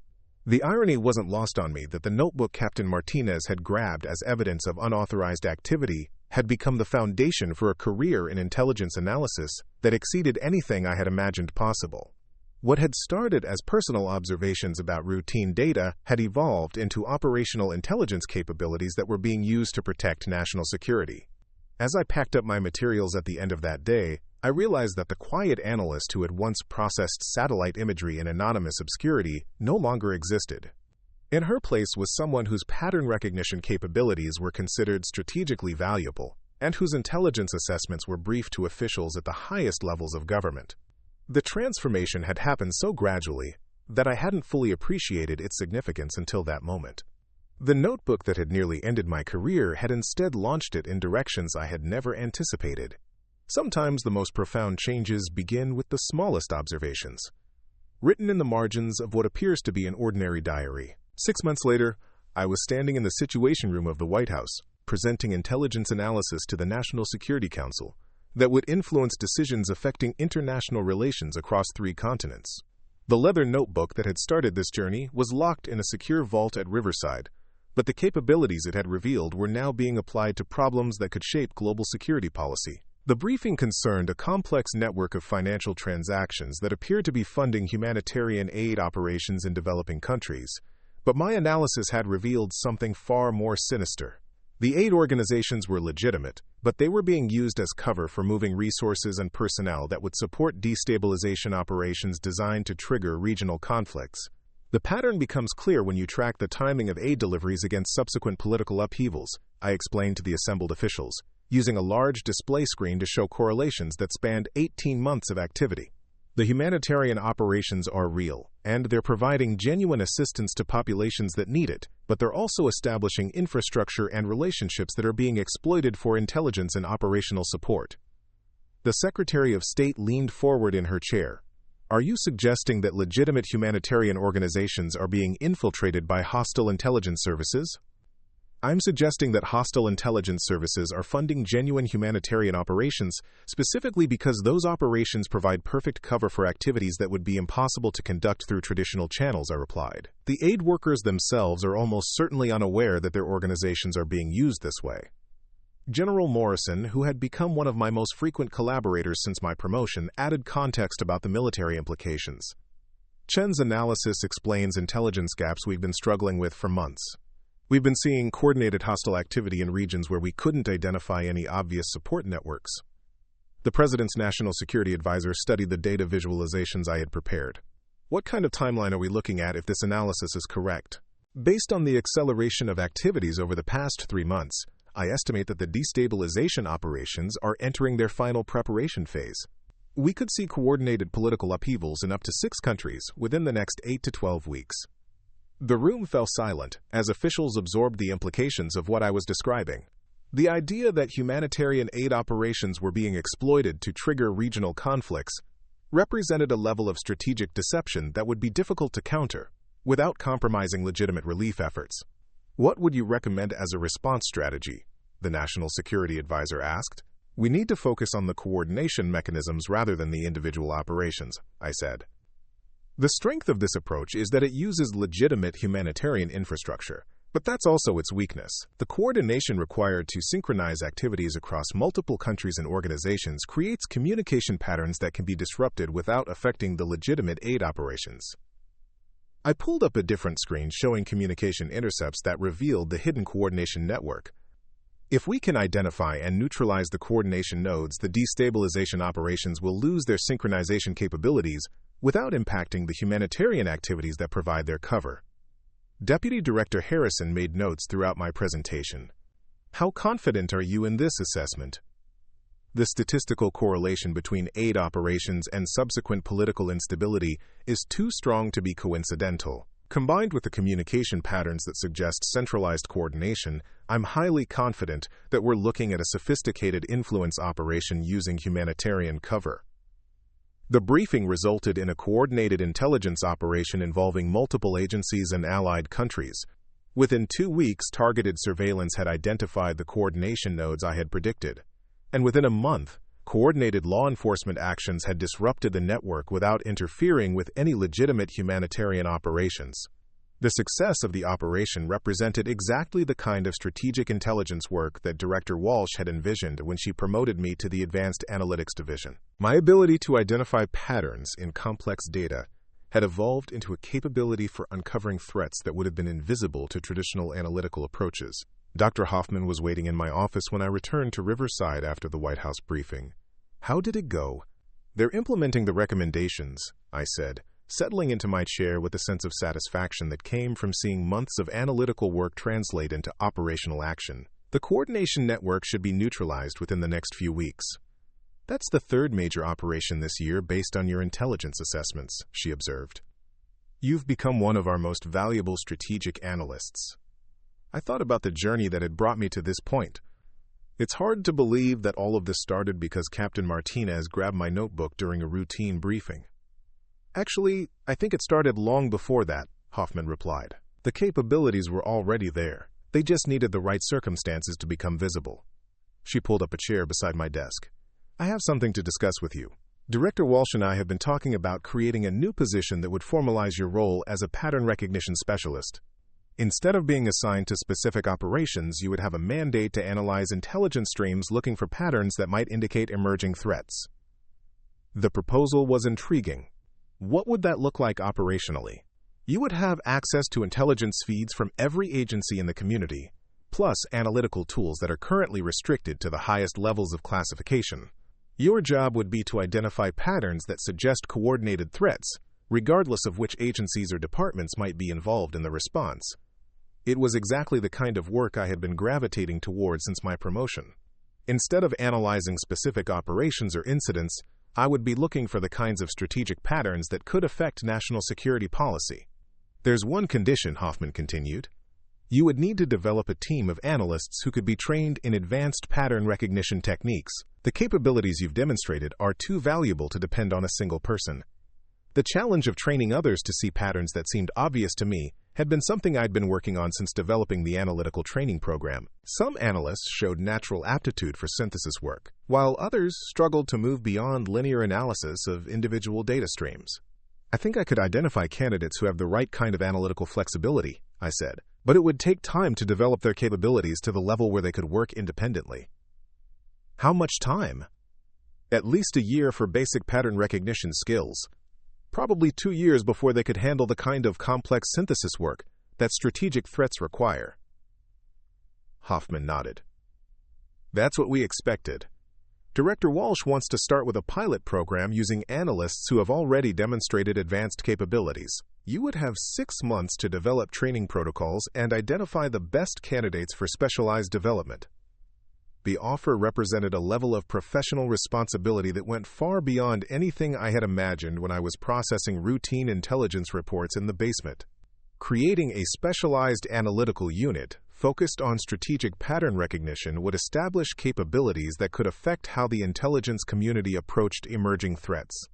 S1: The irony wasn't lost on me that the notebook Captain Martinez had grabbed as evidence of unauthorized activity had become the foundation for a career in intelligence analysis that exceeded anything I had imagined possible. What had started as personal observations about routine data had evolved into operational intelligence capabilities that were being used to protect national security. As I packed up my materials at the end of that day, I realized that the quiet analyst who had once processed satellite imagery in anonymous obscurity no longer existed. In her place was someone whose pattern recognition capabilities were considered strategically valuable, and whose intelligence assessments were briefed to officials at the highest levels of government. The transformation had happened so gradually that I hadn't fully appreciated its significance until that moment. The notebook that had nearly ended my career had instead launched it in directions I had never anticipated. Sometimes the most profound changes begin with the smallest observations, written in the margins of what appears to be an ordinary diary. 6 months later, I was standing in the Situation Room of the White House, presenting intelligence analysis to the National Security Council that would influence decisions affecting international relations across 3 continents. The leather notebook that had started this journey was locked in a secure vault at Riverside, but the capabilities it had revealed were now being applied to problems that could shape global security policy. The briefing concerned a complex network of financial transactions that appeared to be funding humanitarian aid operations in developing countries, but my analysis had revealed something far more sinister. The aid organizations were legitimate, but they were being used as cover for moving resources and personnel that would support destabilization operations designed to trigger regional conflicts. The pattern becomes clear when you track the timing of aid deliveries against subsequent political upheavals, I explained to the assembled officials, using a large display screen to show correlations that spanned 18 months of activity. The humanitarian operations are real, and they're providing genuine assistance to populations that need it, but they're also establishing infrastructure and relationships that are being exploited for intelligence and operational support. The Secretary of State leaned forward in her chair. Are you suggesting that legitimate humanitarian organizations are being infiltrated by hostile intelligence services? I'm suggesting that hostile intelligence services are funding genuine humanitarian operations, specifically because those operations provide perfect cover for activities that would be impossible to conduct through traditional channels, I replied. The aid workers themselves are almost certainly unaware that their organizations are being used this way. General Morrison, who had become one of my most frequent collaborators since my promotion, added context about the military implications. Chen's analysis explains intelligence gaps we've been struggling with for months. We've been seeing coordinated hostile activity in regions where we couldn't identify any obvious support networks. The President's National Security Advisor studied the data visualizations I had prepared. What kind of timeline are we looking at if this analysis is correct? Based on the acceleration of activities over the past 3 months, I estimate that the destabilization operations are entering their final preparation phase. We could see coordinated political upheavals in up to 6 countries within the next 8 to 12 weeks. The room fell silent as officials absorbed the implications of what I was describing. The idea that humanitarian aid operations were being exploited to trigger regional conflicts represented a level of strategic deception that would be difficult to counter without compromising legitimate relief efforts. What would you recommend as a response strategy? The National Security Advisor asked. We need to focus on the coordination mechanisms rather than the individual operations, I said. The strength of this approach is that it uses legitimate humanitarian infrastructure, but that's also its weakness. The coordination required to synchronize activities across multiple countries and organizations creates communication patterns that can be disrupted without affecting the legitimate aid operations. I pulled up a different screen showing communication intercepts that revealed the hidden coordination network. If we can identify and neutralize the coordination nodes, the destabilization operations will lose their synchronization capabilities without impacting the humanitarian activities that provide their cover. Deputy Director Harrison made notes throughout my presentation. How confident are you in this assessment? The statistical correlation between aid operations and subsequent political instability is too strong to be coincidental. Combined with the communication patterns that suggest centralized coordination, I'm highly confident that we're looking at a sophisticated influence operation using humanitarian cover. The briefing resulted in a coordinated intelligence operation involving multiple agencies and allied countries. Within 2 weeks, targeted surveillance had identified the coordination nodes I had predicted. And within a month, coordinated law enforcement actions had disrupted the network without interfering with any legitimate humanitarian operations. The success of the operation represented exactly the kind of strategic intelligence work that Director Walsh had envisioned when she promoted me to the Advanced Analytics Division. My ability to identify patterns in complex data had evolved into a capability for uncovering threats that would have been invisible to traditional analytical approaches. Dr. Hoffman was waiting in my office when I returned to Riverside after the White House briefing. How did it go? They're implementing the recommendations, I said, settling into my chair with a sense of satisfaction that came from seeing months of analytical work translate into operational action. The coordination network should be neutralized within the next few weeks. That's the 3rd major operation this year based on your intelligence assessments, she observed. You've become one of our most valuable strategic analysts. I thought about the journey that had brought me to this point. It's hard to believe that all of this started because Captain Martinez grabbed my notebook during a routine briefing. Actually, I think it started long before that, Hoffman replied. The capabilities were already there. They just needed the right circumstances to become visible. She pulled up a chair beside my desk. I have something to discuss with you. Director Walsh and I have been talking about creating a new position that would formalize your role as a pattern recognition specialist. Instead of being assigned to specific operations, you would have a mandate to analyze intelligence streams looking for patterns that might indicate emerging threats. The proposal was intriguing. What would that look like operationally? You would have access to intelligence feeds from every agency in the community, plus analytical tools that are currently restricted to the highest levels of classification. Your job would be to identify patterns that suggest coordinated threats, regardless of which agencies or departments might be involved in the response. It was exactly the kind of work I had been gravitating toward since my promotion. Instead of analyzing specific operations or incidents, I would be looking for the kinds of strategic patterns that could affect national security policy. There's one condition, Hoffman continued. You would need to develop a team of analysts who could be trained in advanced pattern recognition techniques. The capabilities you've demonstrated are too valuable to depend on a single person. The challenge of training others to see patterns that seemed obvious to me had been something I'd been working on since developing the analytical training program. Some analysts showed natural aptitude for synthesis work, while others struggled to move beyond linear analysis of individual data streams. I think I could identify candidates who have the right kind of analytical flexibility, I said, but it would take time to develop their capabilities to the level where they could work independently. How much time? At least a year for basic pattern recognition skills. Probably 2 years before they could handle the kind of complex synthesis work that strategic threats require. Hoffman nodded. That's what we expected. Director Walsh wants to start with a pilot program using analysts who have already demonstrated advanced capabilities. You would have 6 months to develop training protocols and identify the best candidates for specialized development. The offer represented a level of professional responsibility that went far beyond anything I had imagined when I was processing routine intelligence reports in the basement. Creating a specialized analytical unit focused on strategic pattern recognition would establish capabilities that could affect how the intelligence community approached emerging threats.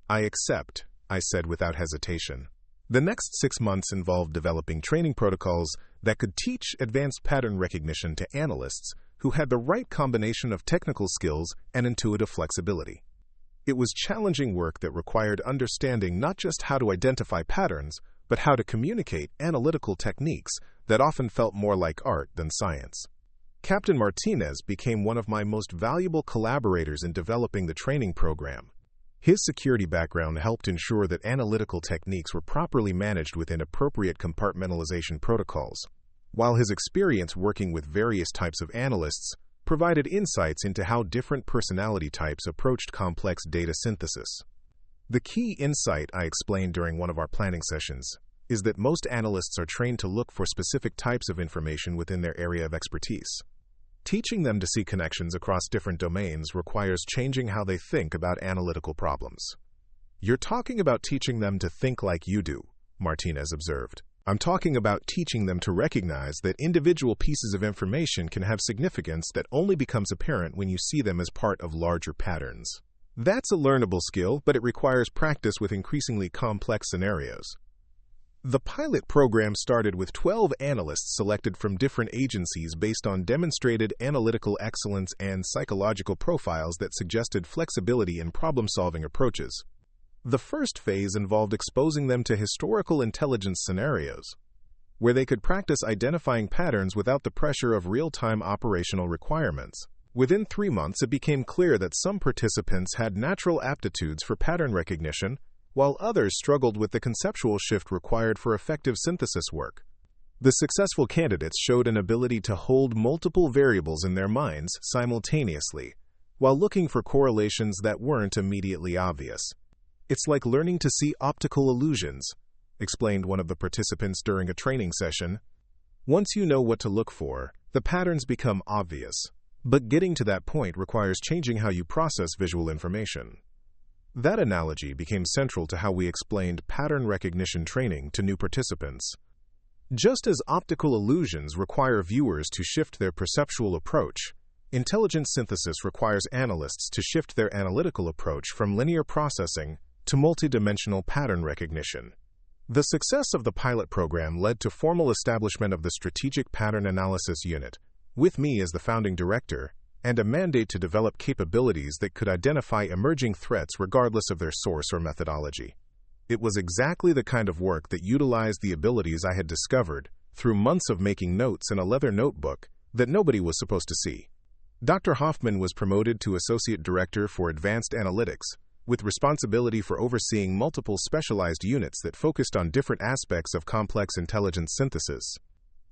S1: I accept, I said without hesitation. The next 6 months involved developing training protocols that could teach advanced pattern recognition to analysts who had the right combination of technical skills and intuitive flexibility. It was challenging work that required understanding not just how to identify patterns, but how to communicate analytical techniques that often felt more like art than science. Captain Martinez became one of my most valuable collaborators in developing the training program. His security background helped ensure that analytical techniques were properly managed within appropriate compartmentalization protocols, while his experience working with various types of analysts provided insights into how different personality types approached complex data synthesis. The key insight, I explained during one of our planning sessions, is that most analysts are trained to look for specific types of information within their area of expertise. Teaching them to see connections across different domains requires changing how they think about analytical problems. You're talking about teaching them to think like you do, Martinez observed. I'm talking about teaching them to recognize that individual pieces of information can have significance that only becomes apparent when you see them as part of larger patterns. That's a learnable skill, but it requires practice with increasingly complex scenarios. The pilot program started with 12 analysts selected from different agencies based on demonstrated analytical excellence and psychological profiles that suggested flexibility in problem-solving approaches. The first phase involved exposing them to historical intelligence scenarios, where they could practice identifying patterns without the pressure of real-time operational requirements. Within 3 months, it became clear that some participants had natural aptitudes for pattern recognition, while others struggled with the conceptual shift required for effective synthesis work. The successful candidates showed an ability to hold multiple variables in their minds simultaneously, while looking for correlations that weren't immediately obvious. It's like learning to see optical illusions, explained one of the participants during a training session. Once you know what to look for, the patterns become obvious. But getting to that point requires changing how you process visual information. That analogy became central to how we explained pattern recognition training to new participants. Just as optical illusions require viewers to shift their perceptual approach, intelligence synthesis requires analysts to shift their analytical approach from linear processing to multidimensional pattern recognition. The success of the pilot program led to formal establishment of the Strategic Pattern Analysis Unit, with me as the founding director, and a mandate to develop capabilities that could identify emerging threats regardless of their source or methodology. It was exactly the kind of work that utilized the abilities I had discovered, through months of making notes in a leather notebook, that nobody was supposed to see. Dr. Hoffman was promoted to Associate Director for Advanced Analytics, with responsibility for overseeing multiple specialized units that focused on different aspects of complex intelligence synthesis.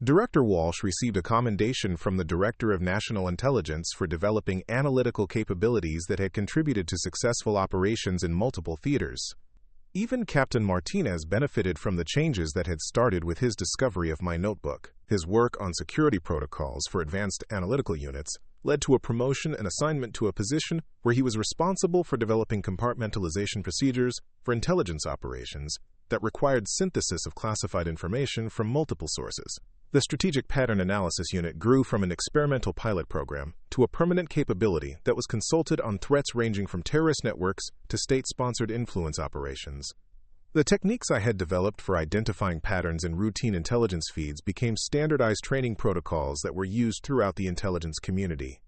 S1: Director Walsh received a commendation from the Director of National Intelligence for developing analytical capabilities that had contributed to successful operations in multiple theaters. Even Captain Martinez benefited from the changes that had started with his discovery of my notebook. His work on security protocols for advanced analytical units led to a promotion and assignment to a position where he was responsible for developing compartmentalization procedures for intelligence operations that required synthesis of classified information from multiple sources. The Strategic Pattern Analysis Unit grew from an experimental pilot program to a permanent capability that was consulted on threats ranging from terrorist networks to state-sponsored influence operations. The techniques I had developed for identifying patterns in routine intelligence feeds became standardized training protocols that were used throughout the intelligence community.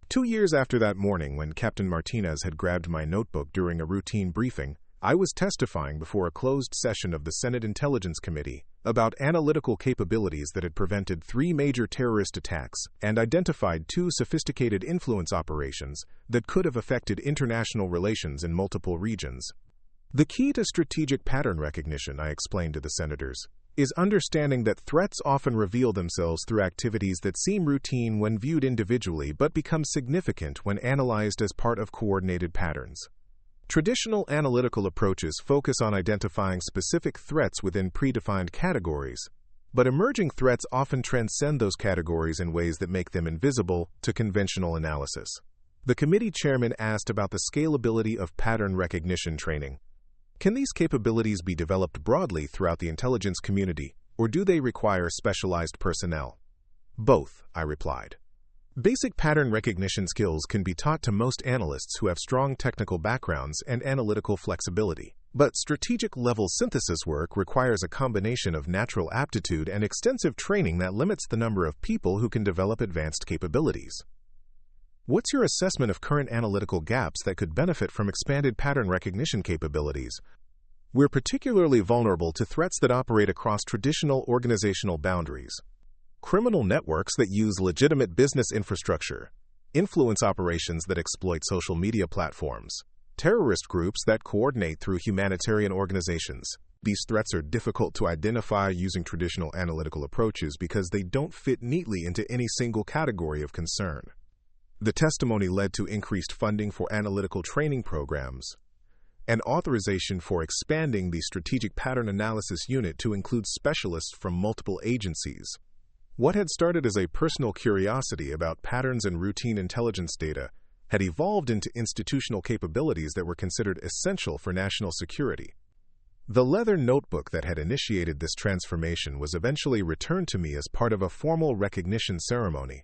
S1: 2 years after that morning, when Captain Martinez had grabbed my notebook during a routine briefing, I was testifying before a closed session of the Senate Intelligence Committee about analytical capabilities that had prevented 3 major terrorist attacks and identified 2 sophisticated influence operations that could have affected international relations in multiple regions. The key to strategic pattern recognition, I explained to the senators, is understanding that threats often reveal themselves through activities that seem routine when viewed individually but become significant when analyzed as part of coordinated patterns. Traditional analytical approaches focus on identifying specific threats within predefined categories, but emerging threats often transcend those categories in ways that make them invisible to conventional analysis. The committee chairman asked about the scalability of pattern recognition training. Can these capabilities be developed broadly throughout the intelligence community, or do they require specialized personnel? Both, I replied. Basic pattern recognition skills can be taught to most analysts who have strong technical backgrounds and analytical flexibility. But strategic-level synthesis work requires a combination of natural aptitude and extensive training that limits the number of people who can develop advanced capabilities. What's your assessment of current analytical gaps that could benefit from expanded pattern recognition capabilities? We're particularly vulnerable to threats that operate across traditional organizational boundaries. Criminal networks that use legitimate business infrastructure, influence operations that exploit social media platforms, terrorist groups that coordinate through humanitarian organizations. These threats are difficult to identify using traditional analytical approaches because they don't fit neatly into any single category of concern. The testimony led to increased funding for analytical training programs and authorization for expanding the Strategic Pattern Analysis Unit to include specialists from multiple agencies. What had started as a personal curiosity about patterns and routine intelligence data had evolved into institutional capabilities that were considered essential for national security. The leather notebook that had initiated this transformation was eventually returned to me as part of a formal recognition ceremony.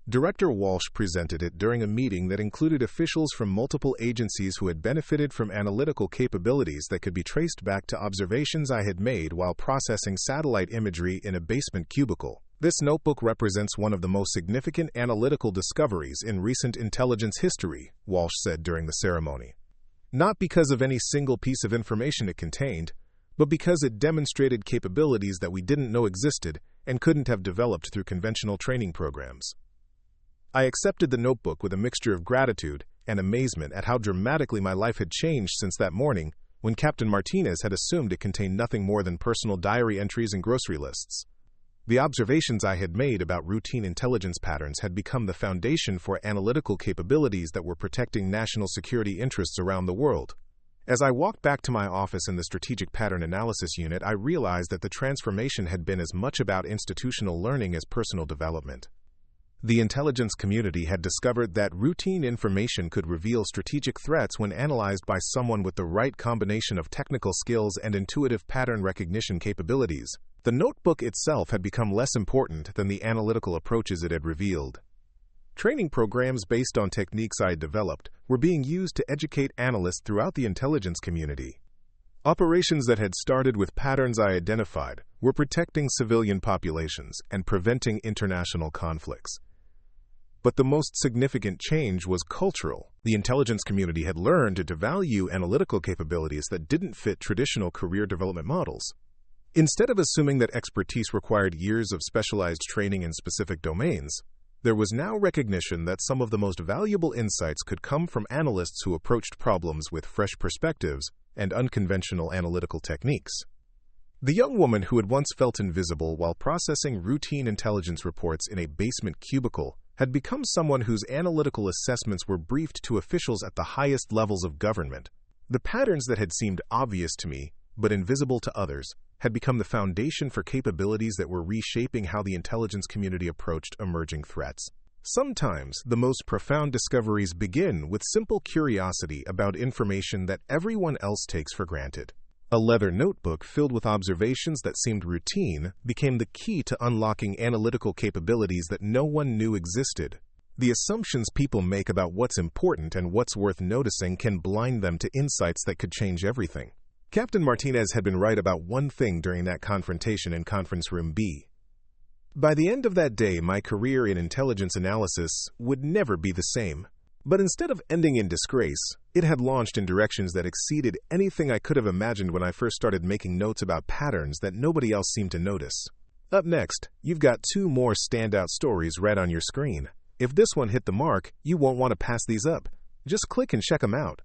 S1: Director Walsh presented it during a meeting that included officials from multiple agencies who had benefited from analytical capabilities that could be traced back to observations I had made while processing satellite imagery in a basement cubicle. This notebook represents one of the most significant analytical discoveries in recent intelligence history, Walsh said during the ceremony. Not because of any single piece of information it contained, but because it demonstrated capabilities that we didn't know existed and couldn't have developed through conventional training programs. I accepted the notebook with a mixture of gratitude and amazement at how dramatically my life had changed since that morning when Captain Martinez had assumed it contained nothing more than personal diary entries and grocery lists. The observations I had made about routine intelligence patterns had become the foundation for analytical capabilities that were protecting national security interests around the world. As I walked back to my office in the Strategic Pattern Analysis Unit, I realized that the transformation had been as much about institutional learning as personal development. The intelligence community had discovered that routine information could reveal strategic threats when analyzed by someone with the right combination of technical skills and intuitive pattern recognition capabilities. The notebook itself had become less important than the analytical approaches it had revealed. Training programs based on techniques I had developed were being used to educate analysts throughout the intelligence community. Operations that had started with patterns I identified were protecting civilian populations and preventing international conflicts. But the most significant change was cultural. The intelligence community had learned to value analytical capabilities that didn't fit traditional career development models. Instead of assuming that expertise required years of specialized training in specific domains, there was now recognition that some of the most valuable insights could come from analysts who approached problems with fresh perspectives and unconventional analytical techniques. The young woman who had once felt invisible while processing routine intelligence reports in a basement cubicle had become someone whose analytical assessments were briefed to officials at the highest levels of government. The patterns that had seemed obvious to me, but invisible to others, had become the foundation for capabilities that were reshaping how the intelligence community approached emerging threats. Sometimes, the most profound discoveries begin with simple curiosity about information that everyone else takes for granted. A leather notebook filled with observations that seemed routine became the key to unlocking analytical capabilities that no one knew existed. The assumptions people make about what's important and what's worth noticing can blind them to insights that could change everything. Captain Martinez had been right about one thing during that confrontation in Conference Room B. By the end of that day, my career in intelligence analysis would never be the same. But instead of ending in disgrace, it had launched in directions that exceeded anything I could have imagined when I first started making notes about patterns that nobody else seemed to notice. Up next, you've got 2 more standout stories right on your screen. If this one hit the mark, you won't want to pass these up. Just click and check them out.